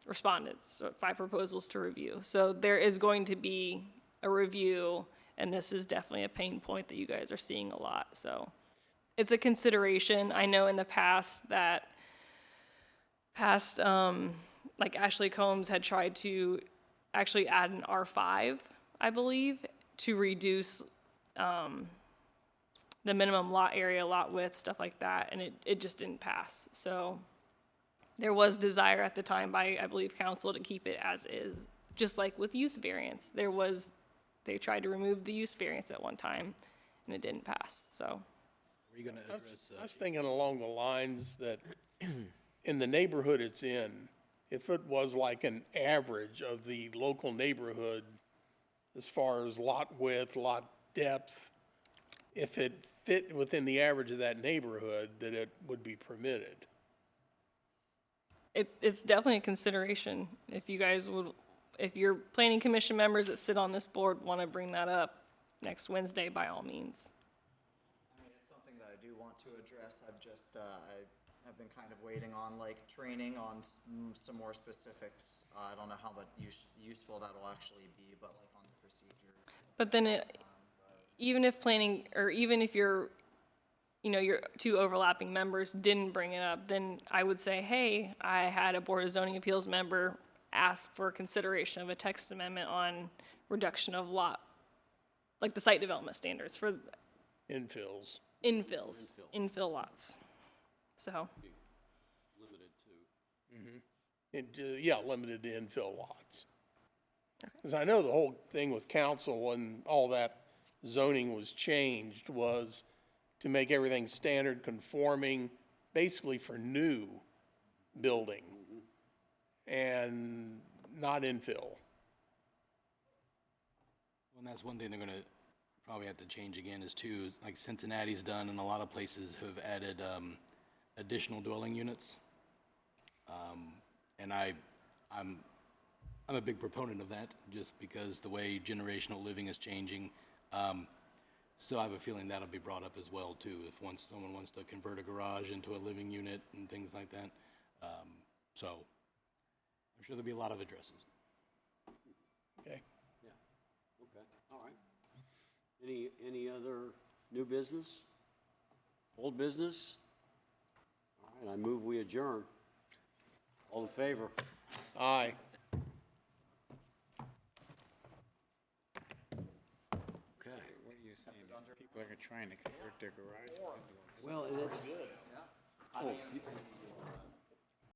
[SPEAKER 4] respondents, so 5 proposals to review. So there is going to be a review, and this is definitely a pain point that you guys are seeing a lot. So it's a consideration. I know in the past that like Ashley Combs had tried to actually add an R5, I believe, to reduce the minimum lot area, lot width, stuff like that, and it just didn't pass. So there was desire at the time by, I believe, council to keep it as is, just like with use variance. They tried to remove the use variance at one time, and it didn't pass, so.
[SPEAKER 3] Are you going to address,
[SPEAKER 10] I was thinking along the lines that in the neighborhood it's in, if it was like an average of the local neighborhood as far as lot width, lot depth, if it fit within the average of that neighborhood, that it would be permitted.
[SPEAKER 4] It's definitely a consideration. If your planning commission members that sit on this board want to bring that up next Wednesday, by all means.
[SPEAKER 5] I mean, it's something that I do want to address. I've been kind of waiting on like training on some more specifics. I don't know how much useful that will actually be, but like on the procedure.
[SPEAKER 4] But then even if your 2 overlapping members didn't bring it up, then I would say, hey, I had a Board of Zoning Appeals member ask for consideration of a text amendment on reduction of lot, like the site development standards for,
[SPEAKER 10] Infills.
[SPEAKER 4] infill lots. So,
[SPEAKER 1] Limited to.
[SPEAKER 10] Yeah, limited to infill lots. Because I know the whole thing with council when all that zoning was changed was to make everything standard conforming, basically for new building and not infill.
[SPEAKER 3] And that's one thing they're gonna probably have to change again is too, like Cincinnati's done and a lot of places have added, additional dwelling units. And I'm a big proponent of that, just because the way generational living is changing. So I have a feeling that'll be brought up as well too, if once someone wants to convert a garage into a living unit and things like that. So I'm sure there'll be a lot of addresses.
[SPEAKER 10] Okay.
[SPEAKER 1] Yeah, okay, all right. Any other new business? Old business? All right, I move we adjourn. All in favor?
[SPEAKER 10] Aye.
[SPEAKER 1] Okay.
[SPEAKER 2] What are you saying? People are trying to convert their garage into a
[SPEAKER 1] Well, it's. Oh,